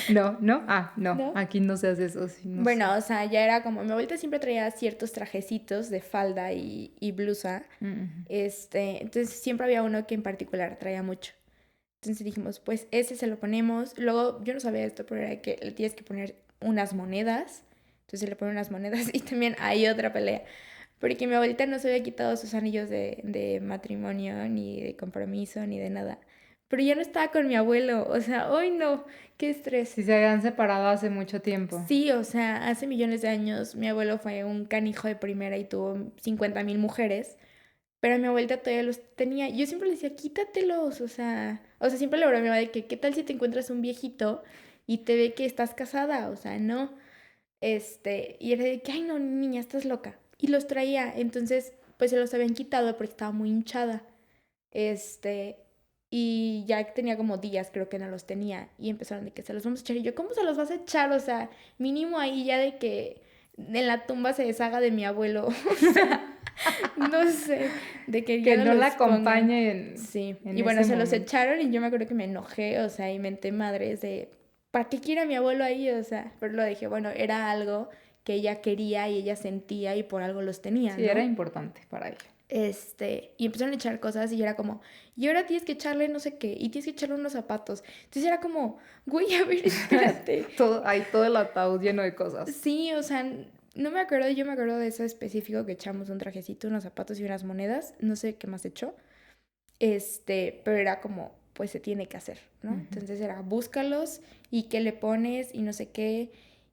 no, no, no, ¿No? aquí no se hace eso, sí, no sé. Bueno, o sea, ya era como, mi abuelita siempre traía ciertos trajecitos de falda y blusa. Mm, Entonces siempre había uno que en particular traía mucho. Entonces dijimos, pues ese se lo ponemos. Luego, yo no sabía esto, pero era que le tienes que poner unas monedas. Entonces le ponen unas monedas y también hay otra pelea. Porque mi abuelita no se había quitado sus anillos de matrimonio, ni de compromiso, ni de nada. Pero ya no estaba con mi abuelo. O sea, hoy no, qué estrés. si se habían separado hace mucho tiempo. Sí, o sea, hace millones de años mi abuelo fue un canijo de primera y tuvo 50,000 mujeres, pero mi abuelita todavía los tenía. Yo siempre le decía, quítatelos, o sea, siempre le bromeaba de que, ¿qué tal si te encuentras un viejito y te ve que estás casada? O sea, no. Y era de que, ay, no, niña, estás loca. Y los traía, entonces, pues se los habían quitado porque estaba muy hinchada. Este, Y ya tenía como días, creo que no los tenía. Y empezaron de que se los vamos a echar. Y yo, ¿cómo se los vas a echar? O sea, mínimo ahí ya de que en la tumba se deshaga de mi abuelo. O sea, no sé, de que Que ya no no la los pongan. acompañe Sí. en Y bueno, ese se los momento. echaron y yo me acuerdo que me enojé, o sea, y menté madres de, ¿para qué quiere a mi abuelo ahí? O sea, pero lo dije, bueno, era algo que ella quería y ella sentía y por algo los tenía, Sí, era ¿no? importante para ella. Y empezaron a echar cosas y yo era como, y ahora tienes que echarle no sé qué, y tienes que echarle unos zapatos. Entonces era como, güey, a ver, espérate. Todo, hay todo el ataúd lleno de cosas. Sí, o sea, no me acuerdo, yo me acuerdo de eso específico que echamos un trajecito, unos zapatos y unas monedas, no sé qué más echó, pero era como, pues se tiene que hacer, ¿no? Ujú. Entonces era, búscalos y qué le pones y no sé qué,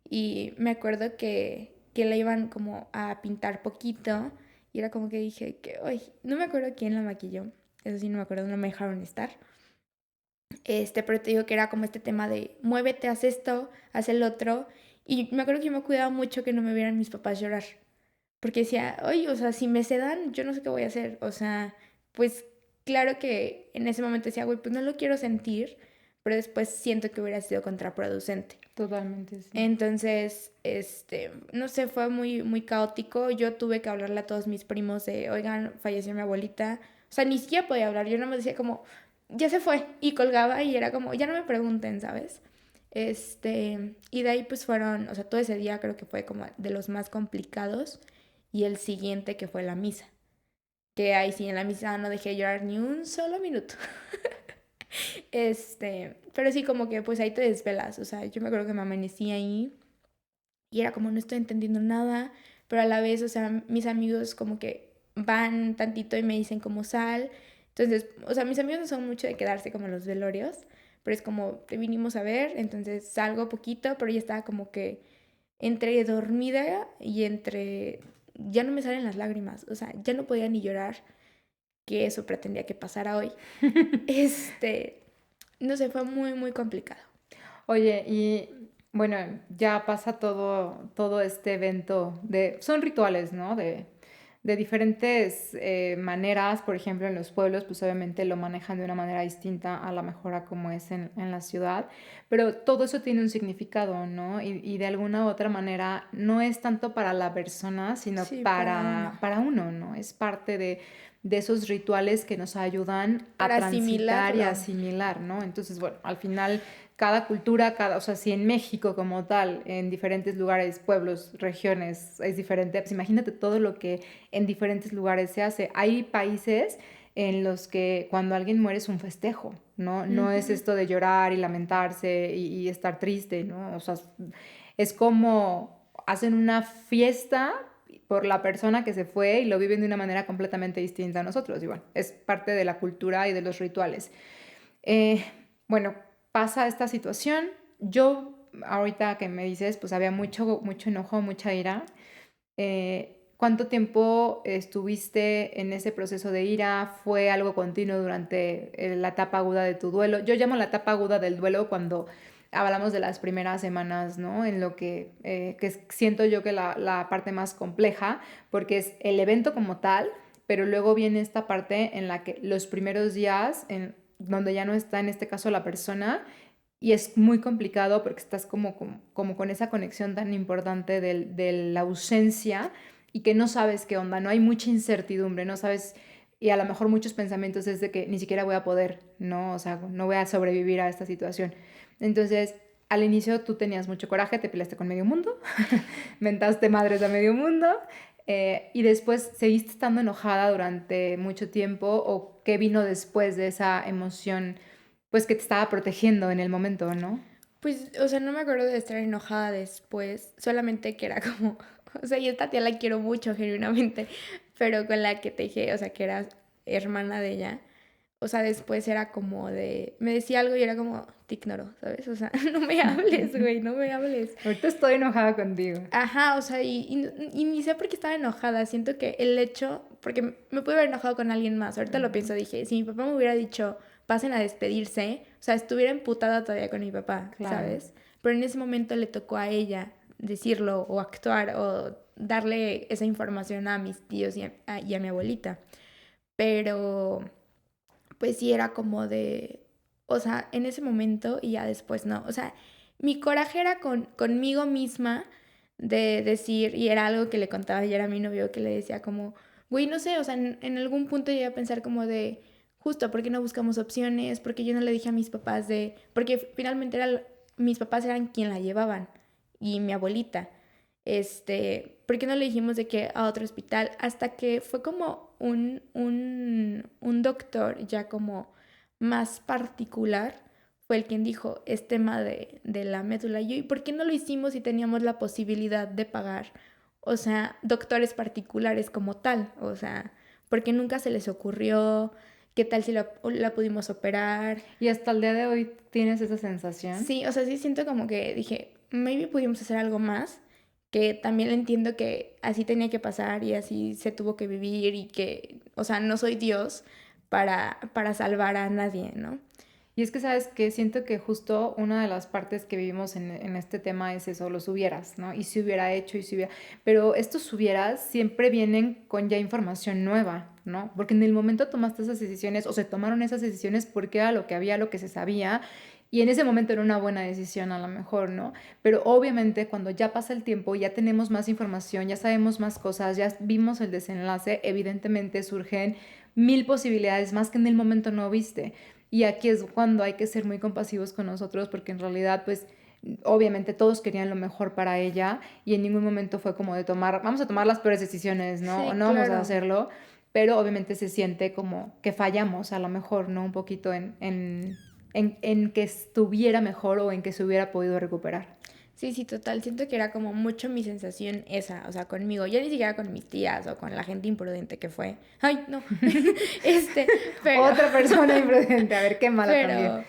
y me acuerdo que la iban como a pintar poquito y era como que dije que, ay, no me acuerdo quién la maquilló, eso sí no me acuerdo, no me dejaron estar, pero te digo que era como este tema de muévete, haz esto, haz el otro. Y me acuerdo que yo me cuidaba mucho que no me vieran mis papás llorar. Porque decía, oye, o sea, si me sedan, yo no sé qué voy a hacer. O sea, pues claro que en ese momento decía, güey, pues no lo quiero sentir, pero después siento que hubiera sido contraproducente. Totalmente, sí. Entonces, no sé, fue muy, muy caótico. Yo tuve que hablarle a todos mis primos de, oigan, falleció mi abuelita. O sea, ni siquiera podía hablar. Yo no me decía como, ya se fue. Y colgaba y era como, ya no me pregunten, ¿sabes? Y de ahí pues fueron, o sea, todo ese día creo que fue como de los más complicados. Y el siguiente que fue la misa. Que ahí sí, en la misa no dejé llorar ni un solo minuto. Pero sí, como que pues ahí te desvelas. O sea, yo me acuerdo que me amanecí ahí y era como no estoy entendiendo nada, pero a la vez, o sea, mis amigos como que van tantito y me dicen como sal. Entonces, o sea, mis amigos no son mucho de quedarse como en los velorios, pero es como te vinimos a ver, entonces salgo poquito, pero ya estaba como que entre dormida y entre ya no me salen las lágrimas, o sea, ya no podía ni llorar, que eso pretendía que pasara hoy. Este, no sé, fue muy, muy complicado. Oye, y bueno, ya pasa todo este evento de, son rituales, ¿no? De diferentes maneras, por ejemplo, en los pueblos, pues obviamente lo manejan de una manera distinta a la mejor a como es en la ciudad, pero todo eso tiene un significado, ¿no? Y de alguna u otra manera no es tanto para la persona, sino Sí, para uno. para uno, ¿no? Es parte de esos rituales que nos ayudan a Para transitar y a asimilarlo. asimilar, ¿no? Entonces, bueno, al final cada cultura, o sea, si en México como tal, en diferentes lugares, pueblos, regiones, es diferente, pues imagínate todo lo que en diferentes lugares se hace. Hay países en los que cuando alguien muere es un festejo, ¿no? No es Ujú. esto de llorar y lamentarse y estar triste, ¿no? O sea, es como hacen una fiesta por la persona que se fue y lo viven de una manera completamente distinta a nosotros. Y bueno, es parte de la cultura y de los rituales. Eh, bueno, pasa esta situación. Yo, ahorita que me dices, pues había mucho enojo, mucha ira. ¿Cuánto tiempo estuviste en ese proceso de ira? ¿Fue algo continuo durante la etapa aguda de tu duelo? Yo llamo la etapa aguda del duelo cuando hablamos de las primeras semanas, ¿no? En lo que siento yo que la parte más compleja, porque es el evento como tal, pero luego viene esta parte en la que los primeros días, donde ya no está en este caso la persona, y es muy complicado porque estás como con esa conexión tan importante de la ausencia y que no sabes qué onda, no hay mucha incertidumbre, no sabes, y a lo mejor muchos pensamientos es de que ni siquiera voy a poder, ¿no? O sea, no voy a sobrevivir a esta situación. Entonces, al inicio tú tenías mucho coraje, te peleaste con medio mundo, mentaste madres a medio mundo, y después seguiste estando enojada durante mucho tiempo, o qué vino después de esa emoción pues que te estaba protegiendo en el momento, ¿no? Pues, o sea, no me acuerdo de estar enojada después, solamente que era como, o sea, y esta tía la quiero mucho, genuinamente, pero con la que te dije, o sea, que era hermana de ella, o sea, después era como de, me decía algo y era como, te ignoro, ¿sabes? O sea, no me hables, güey, no me hables. Ahorita estoy enojada contigo. Ajá, o sea, y ni sé por qué estaba enojada. Siento que el hecho, porque me pude haber enojado con alguien más. Ahorita lo pienso, dije, si mi papá me hubiera dicho, pasen a despedirse, o sea, estuviera emputada todavía con mi papá, Claro. ¿sabes? Pero en ese momento le tocó a ella decirlo o actuar o darle esa información a mis tíos y a mi abuelita. Pero, pues sí era como de, o sea, en ese momento y ya después no. O sea, mi coraje era conmigo misma de decir, y era algo que le contaba ayer a mi novio, que le decía como, güey, no sé, o sea, en algún punto llegué a pensar como de, justo, ¿por qué no buscamos opciones? Porque yo no le dije a mis papás de, porque finalmente mis papás eran quien la llevaban y mi abuelita. ¿Por qué no le dijimos de que a otro hospital? Hasta que fue como un doctor ya como más particular, fue el quien dijo, es tema de la médula. Y ¿por qué no lo hicimos si teníamos la posibilidad de pagar? O sea, doctores particulares como tal. O sea, porque nunca se les ocurrió, qué tal si la pudimos operar. Y hasta el día de hoy tienes esa sensación. Sí, o sea, sí siento como que dije, maybe pudimos hacer algo más, que también entiendo que así tenía que pasar y así se tuvo que vivir y que, o sea, no soy Dios para salvar a nadie, ¿no? Y es que, ¿sabes qué? Siento que justo una de las partes que vivimos en este tema es eso, los hubieras, ¿no? Y si hubiera hecho, y si hubiera... Pero estos hubieras siempre vienen con ya información nueva, ¿no? Porque en el momento tomaste esas decisiones o se tomaron esas decisiones porque era lo que había, lo que se sabía. Y en ese momento era una buena decisión a lo mejor, ¿no? Pero obviamente cuando ya pasa el tiempo, ya tenemos más información, ya sabemos más cosas, ya vimos el desenlace, evidentemente surgen mil posibilidades más que en el momento no viste. Y aquí es cuando hay que ser muy compasivos con nosotros porque en realidad pues obviamente todos querían lo mejor para ella y en ningún momento fue como de tomar, vamos a tomar las peores decisiones, ¿no? O Sí, no vamos a claro. hacerlo, pero obviamente se siente como que fallamos a lo mejor, ¿no? Un poquito en que estuviera mejor o en que se hubiera podido recuperar. Sí, sí, total. Siento que era como mucho mi sensación esa, o sea, conmigo. Ya ni siquiera con mis tías o con la gente imprudente que fue. Ay, no. este, pero, Otra persona imprudente, a ver qué mala también. pero,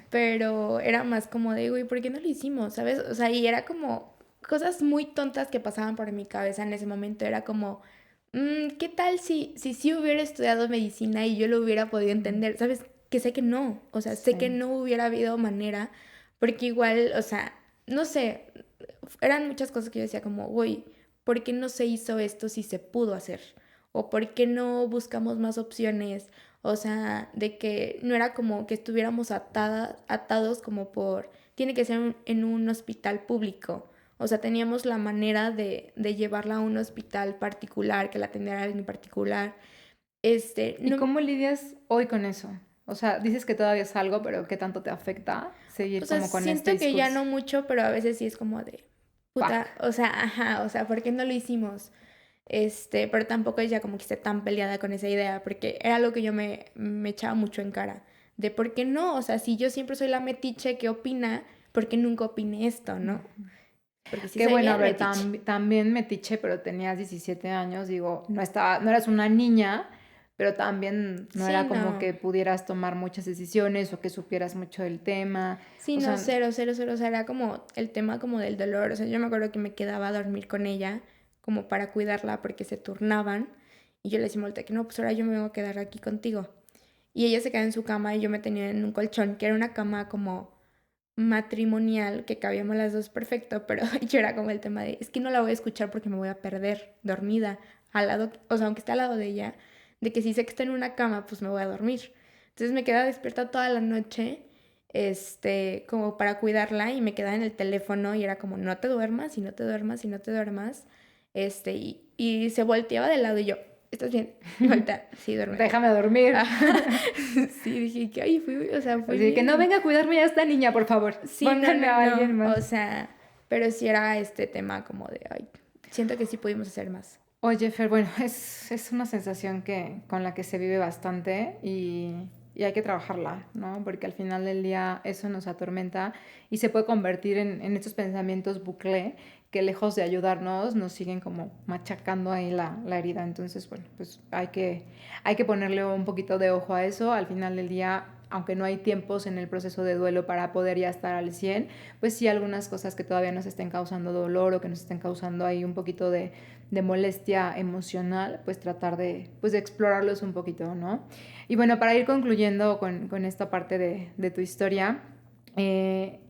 pero era más como de, güey, ¿por qué no lo hicimos? ¿Sabes? O sea, y era como cosas muy tontas que pasaban por mi cabeza en ese momento. Era como, ¿qué tal si sí hubiera estudiado medicina y yo lo hubiera podido entender? ¿Sabes? Que sé que no. O sea, sé que Sí. no hubiera habido manera, porque igual, o sea, no sé, eran muchas cosas que yo decía como, güey, ¿por qué no se hizo esto si se pudo hacer? ¿O por qué no buscamos más opciones? O sea, de que no era como que estuviéramos atados como por, tiene que ser en un hospital público. O sea, teníamos la manera de llevarla a un hospital particular, que la atendiera alguien particular. ¿Y No, cómo lidias hoy con eso? O sea, dices que todavía es algo, pero ¿qué tanto te afecta o seguir sea, como con este siento que ya discurso? no mucho, pero a veces sí es como de, Fuck. puta, o sea, ajá, o sea, ¿por qué no lo hicimos? Pero tampoco ella como que esté tan peleada con esa idea, porque era algo que yo me echaba mucho en cara, de por qué no, o sea, si yo siempre soy la metiche que opina, ¿por qué nunca opine esto, no? Porque sí Qué soy bueno, a bien ver, metiche. también metiche, pero tenías 17 años, digo, no eras una niña, pero también no Sí, era como no, que pudieras tomar muchas decisiones o que supieras mucho del tema. sí, O no, sea, cero, cero, cero, o sea, era como el tema como del dolor, o sea, yo me acuerdo que me quedaba a dormir con ella como para cuidarla porque se turnaban y yo le decía a Molta que no, pues ahora yo me voy a quedar aquí contigo. Y ella se quedaba en su cama y yo me tenía en un colchón, que era una cama como matrimonial, que cabíamos las dos perfecto, pero yo era como el tema de, es que no la voy a escuchar porque me voy a perder dormida al lado, o sea, aunque esté al lado de ella, de que si sé que está en una cama, pues me voy a dormir. Entonces me quedaba despierta toda la noche, como para cuidarla y me quedaba en el teléfono y era como, no te duermas y no te duermas y no te duermas, y se volteaba de lado y yo, ¿estás bien? Y voltea, sí, duérmete. déjame dormir. Ajá. Sí, dije que, ay, o sea, fui Así que no bien. venga a cuidarme a esta niña, por favor. Sí, no, Pónganme no, a alguien no. más. O sea, pero sí era este tema como de, ay, siento que sí pudimos hacer más. Oye, Fer, bueno, es una sensación con la que se vive bastante y hay que trabajarla, ¿no? Porque al final del día eso nos atormenta y se puede convertir en estos pensamientos bucle que lejos de ayudarnos nos siguen como machacando ahí la herida. Entonces, bueno, pues hay que ponerle un poquito de ojo a eso. Al final del día, aunque no hay tiempos en el proceso de duelo para poder ya estar al 100, pues sí algunas cosas que todavía nos estén causando dolor o que nos estén causando ahí un poquito de molestia emocional, pues tratar pues de explorarlos un poquito, ¿no? Y bueno, para ir concluyendo con esta parte de tu historia, eh,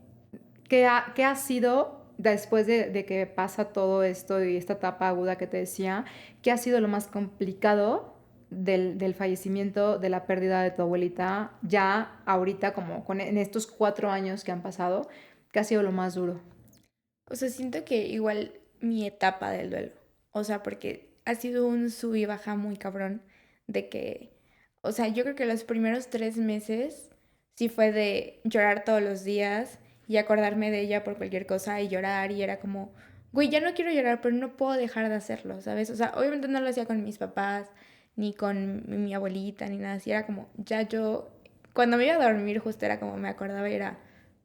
¿qué ha sido después de que pasa todo esto y esta etapa aguda que te decía, qué ha sido lo más complicado del fallecimiento, de la pérdida de tu abuelita, ya ahorita como en estos 4 años que han pasado, ¿qué ha sido lo más duro? O sea, siento que igual mi etapa del duelo. O sea, porque ha sido un sub y baja muy cabrón de que, o sea, yo creo que los primeros 3 meses sí fue de llorar todos los días y acordarme de ella por cualquier cosa y llorar y era como, güey, ya no quiero llorar, pero no puedo dejar de hacerlo, ¿sabes? O sea, obviamente no lo hacía con mis papás, ni con mi abuelita, ni nada así, era como, ya yo, cuando me iba a dormir justo era como me acordaba y era,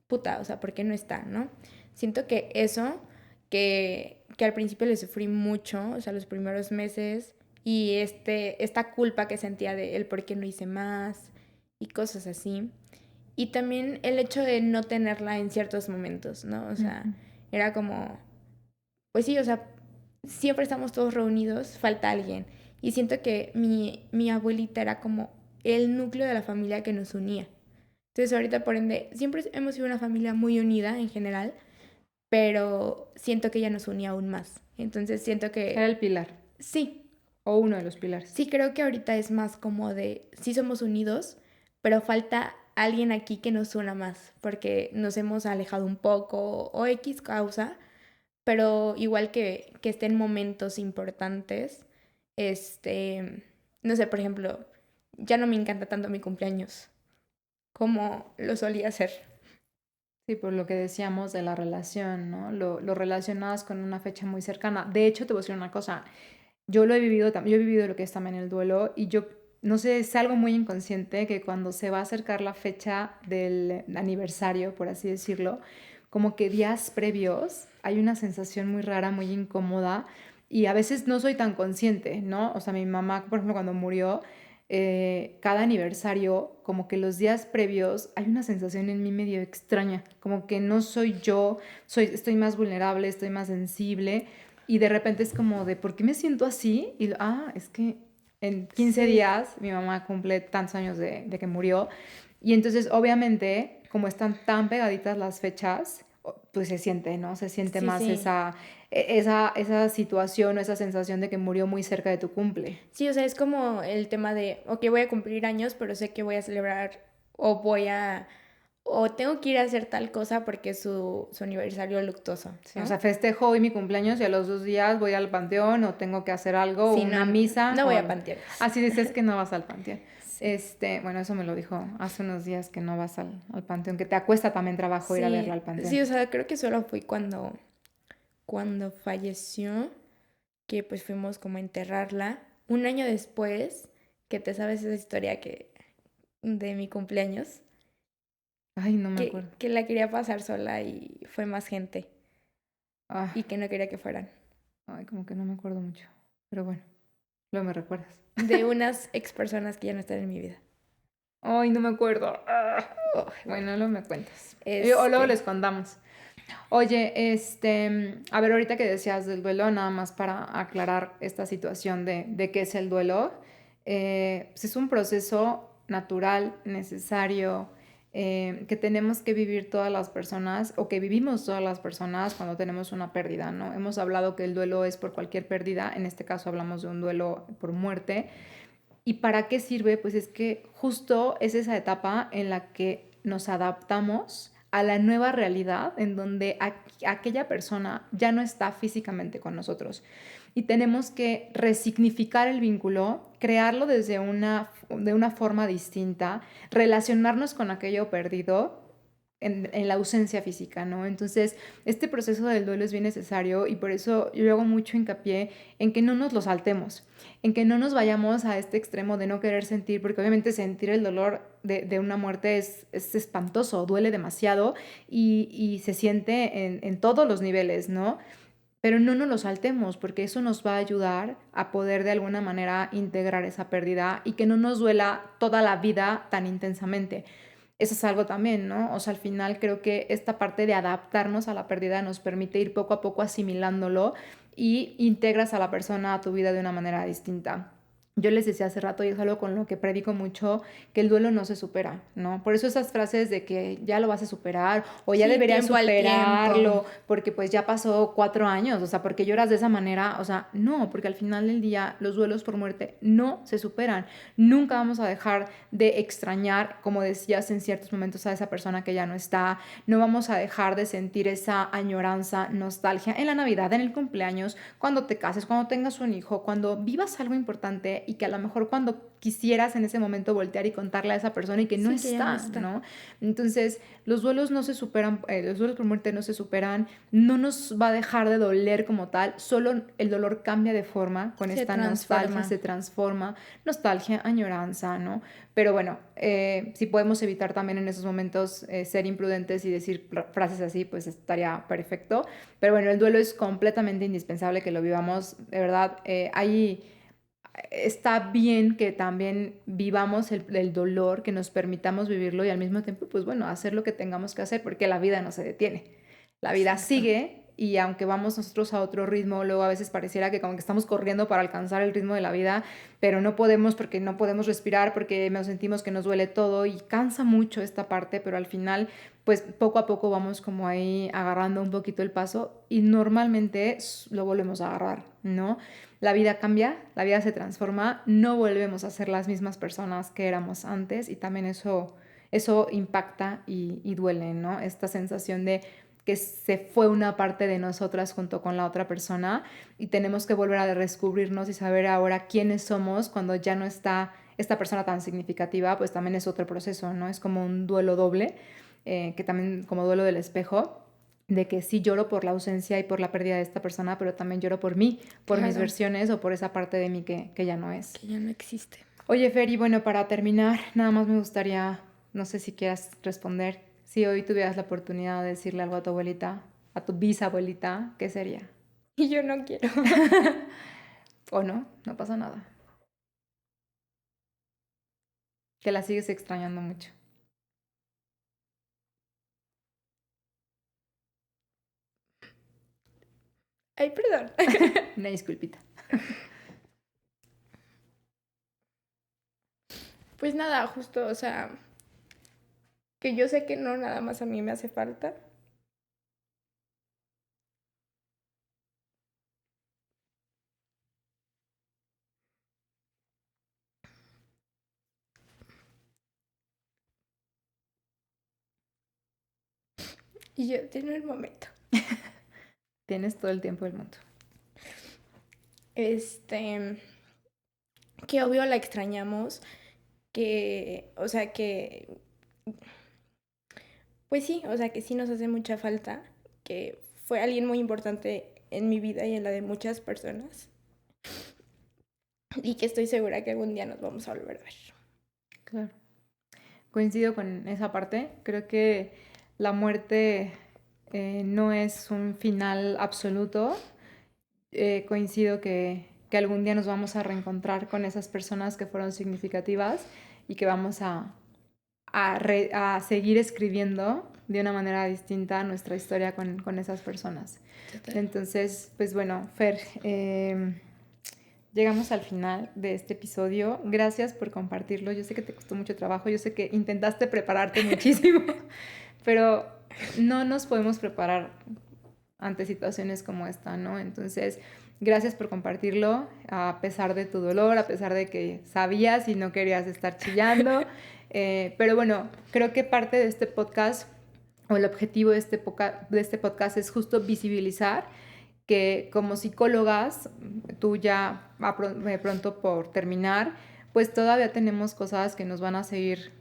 puta, o sea, ¿por qué no está, no? Siento que eso, que al principio le sufrí mucho, o sea, los primeros meses, y esta culpa que sentía de el por qué no hice más y cosas así. Y también el hecho de no tenerla en ciertos momentos, ¿no? O sea, Ujú. era como, pues sí, o sea, siempre estamos todos reunidos, falta alguien. Y siento que mi abuelita era como el núcleo de la familia que nos unía. Entonces ahorita, por ende, siempre hemos sido una familia muy unida en general, pero siento que ella nos unía aún más. Entonces siento Era el que pilar, sí, o uno de los pilares. sí creo que ahorita es más como de, sí somos unidos, pero falta alguien aquí que nos una más, porque nos hemos alejado un poco o X causa, pero igual que estén momentos importantes, no sé, por ejemplo, ya no me encanta tanto mi cumpleaños como lo solía hacer. Sí, por lo que decíamos de la relación, ¿no? Lo relacionadas con una fecha muy cercana. De hecho, te voy a decir una cosa. Yo lo he vivido, yo he vivido lo que es también el duelo y yo, no sé, es algo muy inconsciente que cuando se va a acercar la fecha del aniversario, por así decirlo, como que días previos hay una sensación muy rara, muy incómoda y a veces no soy tan consciente, ¿no? O sea, mi mamá, por ejemplo, cuando murió, cada aniversario, como que los días previos, hay una sensación en mí medio extraña, como que no soy yo, estoy más vulnerable, estoy más sensible y de repente es como de, ¿por qué me siento así? Y, es que en 15 Sí, días mi mamá cumple tantos años de que murió. Y entonces, obviamente, como están tan pegaditas las fechas, pues se siente, ¿no? Se siente sí, más sí. esa situación o esa sensación de que murió muy cerca de tu cumple. Sí, o sea, es como el tema de, ok, voy a cumplir años, pero sé que voy a celebrar o o tengo que ir a hacer tal cosa porque es su aniversario luctuoso, Sí, o ¿no? sea, festejo hoy mi cumpleaños y a los 2 días voy al panteón o tengo que hacer algo, o Sí, no, una misa no o voy a algo. panteones. Así dices que no vas al panteón. Sí. Bueno, eso me lo dijo hace unos días que no vas al panteón, que te acuesta también trabajo ir a verla Sí, al panteón. sí, o sea, creo que solo fui cuando falleció, que pues fuimos como a enterrarla. Un año después, que te sabes esa historia de mi cumpleaños, Ay, no me acuerdo. que la quería pasar sola y fue más gente Ah, y que no quería que fueran. ay, como que no me acuerdo mucho. Pero bueno, luego me recuerdas. De unas ex personas que ya no están en mi vida. Ay, no me acuerdo. Oh, bueno, Bueno, luego me cuentas. O luego este, les contamos. Oye, a ver, ahorita que decías del duelo, nada más para aclarar esta situación de qué es el duelo, pues es un proceso natural, necesario, que tenemos que vivir todas las personas o que vivimos todas las personas cuando tenemos una pérdida, ¿no? Hemos hablado que el duelo es por cualquier pérdida, en este caso hablamos de un duelo por muerte. ¿Y para qué sirve? Pues es que justo es esa etapa en la que nos adaptamos a la nueva realidad en donde aquella persona ya no está físicamente con nosotros. Y tenemos que resignificar el vínculo, crearlo de una forma distinta, relacionarnos con aquello perdido en la ausencia física, ¿no? Entonces, este proceso del duelo es bien necesario y por eso yo hago mucho hincapié en que no nos lo saltemos, en que no nos vayamos a este extremo de no querer sentir, porque obviamente sentir el dolor de una muerte es espantoso, duele demasiado y se siente en todos los niveles, ¿no? Pero no nos lo saltemos porque eso nos va a ayudar a poder de alguna manera integrar esa pérdida y que no nos duela toda la vida tan intensamente. Eso es algo también, ¿no? O sea, al final creo que esta parte de adaptarnos a la pérdida nos permite ir poco a poco asimilándolo y integras a la persona a tu vida de una manera distinta. yo les decía hace rato, y es algo con lo que predico mucho, que el duelo no se supera, ¿no? Por eso esas frases de que ya lo vas a superar o ya Sí, deberías tiempo al superarlo tiempo. porque pues ya pasó 4 años, o sea, porque lloras de esa manera, o sea, no, porque al final del día los duelos por muerte no se superan. Nunca vamos a dejar de extrañar, como decías en ciertos momentos, a esa persona que ya no está. No vamos a dejar de sentir esa añoranza, nostalgia en la Navidad, en el cumpleaños, cuando te cases, cuando tengas un hijo, cuando vivas algo importante y que a lo mejor cuando quisieras en ese momento voltear y contarle a esa persona y que no Sí, que ya no está, está. ¿no? Entonces, los duelos no se superan, los duelos por muerte no se superan, no nos va a dejar de doler como tal, solo el dolor cambia de forma con Se esta nostalgia, transforma. se transforma, nostalgia, añoranza, ¿no? Pero bueno, si podemos evitar también en esos momentos ser imprudentes y decir frases así, pues estaría perfecto. Pero bueno, el duelo es completamente indispensable que lo vivamos, de verdad. Está bien que también vivamos el dolor, que nos permitamos vivirlo y al mismo tiempo, pues bueno, hacer lo que tengamos que hacer porque la vida no se detiene. La vida Exacto. sigue y aunque vamos nosotros a otro ritmo, luego a veces pareciera que como que estamos corriendo para alcanzar el ritmo de la vida, pero no podemos porque no podemos respirar, porque nos sentimos que nos duele todo y cansa mucho esta parte, pero al final, pues poco a poco vamos como ahí agarrando un poquito el paso y normalmente lo volvemos a agarrar, ¿no? La vida cambia, la vida se transforma, no volvemos a ser las mismas personas que éramos antes y también eso impacta y duele, ¿no? Esta sensación de que se fue una parte de nosotras junto con la otra persona y tenemos que volver a redescubrirnos y saber ahora quiénes somos cuando ya no está esta persona tan significativa, pues también es otro proceso, ¿no? Es como un duelo doble, que también como duelo del espejo, de que sí lloro por la ausencia y por la pérdida de esta persona, pero también lloro por mí, por mis Claro, versiones o por esa parte de mí que ya no es. que ya no existe. Oye, Fer, y bueno, para terminar, nada más me gustaría, no sé si quieras responder, si hoy tuvieras la oportunidad de decirle algo a tu abuelita, a tu bisabuelita, ¿qué sería? Y yo no quiero. O no, no pasa nada. Que la sigues extrañando mucho. Ay, perdón. Una disculpita. Pues nada, justo, o sea, que yo sé que no nada más a mí me hace falta. Y yo tiene el momento. Tienes todo el tiempo del mundo. Este, que obvio la extrañamos, que, o sea, que, pues sí, o sea, que sí nos hace mucha falta, que fue alguien muy importante en mi vida y en la de muchas personas, y que estoy segura que algún día nos vamos a volver a ver. Claro. Coincido con esa parte. Creo que la muerte no es un final absoluto. Coincido que algún día nos vamos a reencontrar con esas personas que fueron significativas y que vamos a seguir escribiendo de una manera distinta nuestra historia con esas personas. Total. Entonces, pues bueno, Fer, llegamos al final de este episodio. Gracias por compartirlo. Yo sé que te costó mucho trabajo, yo sé que intentaste prepararte muchísimo, pero no nos podemos preparar ante situaciones como esta, ¿no? Entonces, gracias por compartirlo, a pesar de tu dolor, a pesar de que sabías y no querías estar chillando. Pero bueno, creo que parte de este podcast o el objetivo de este podcast es justo visibilizar que como psicólogas, tú ya pronto por terminar, pues todavía tenemos cosas que nos van a seguir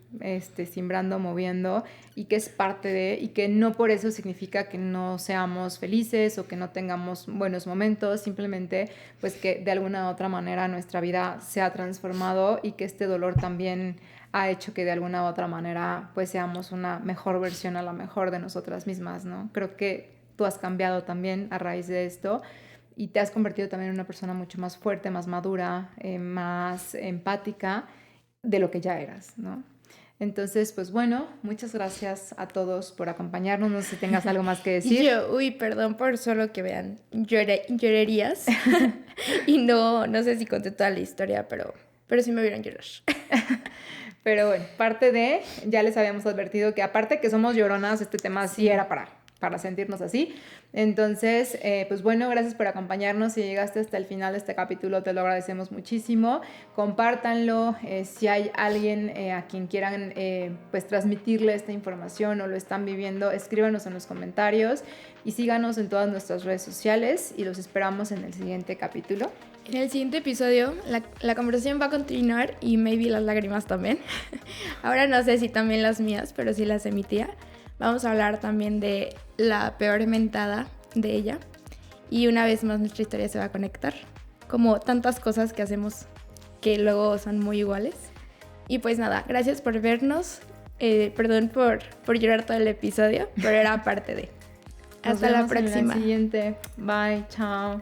simbrando, moviendo y que es parte de, y que no por eso significa que no seamos felices o que no tengamos buenos momentos, simplemente pues que de alguna u otra manera nuestra vida se ha transformado y que este dolor también ha hecho que de alguna u otra manera pues seamos una mejor versión a la mejor de nosotras mismas, ¿no? Creo que tú has cambiado también a raíz de esto y te has convertido también en una persona mucho más fuerte, más madura, más empática de lo que ya eras, ¿no? Entonces, pues bueno, muchas gracias a todos por acompañarnos. No sé si tengas algo más que Y decir. yo, uy, perdón por solo que vean llorerías. Y no sé si conté toda la historia, pero pero sí me vieron llorar. Pero bueno, ya les habíamos advertido que aparte que somos lloronas, este tema sí era para sentirnos así. Entonces, pues bueno, gracias por acompañarnos. Si llegaste hasta el final de este capítulo, te lo agradecemos muchísimo. Compártanlo. Si hay alguien a quien quieran pues transmitirle esta información o lo están viviendo, escríbanos en los comentarios y síganos en todas nuestras redes sociales y los esperamos en el siguiente capítulo. En el siguiente episodio la conversación va a continuar y maybe las lágrimas también. Ahora no sé si también las mías, pero sí las de mi tía. Vamos a hablar también de la peor mentada de ella. Y una vez más nuestra historia se va a conectar. Como tantas cosas que hacemos que luego son muy iguales. Y pues nada, gracias por vernos. Perdón por llorar todo el episodio, pero era parte de. Hasta la próxima. En la siguiente. Bye, chao.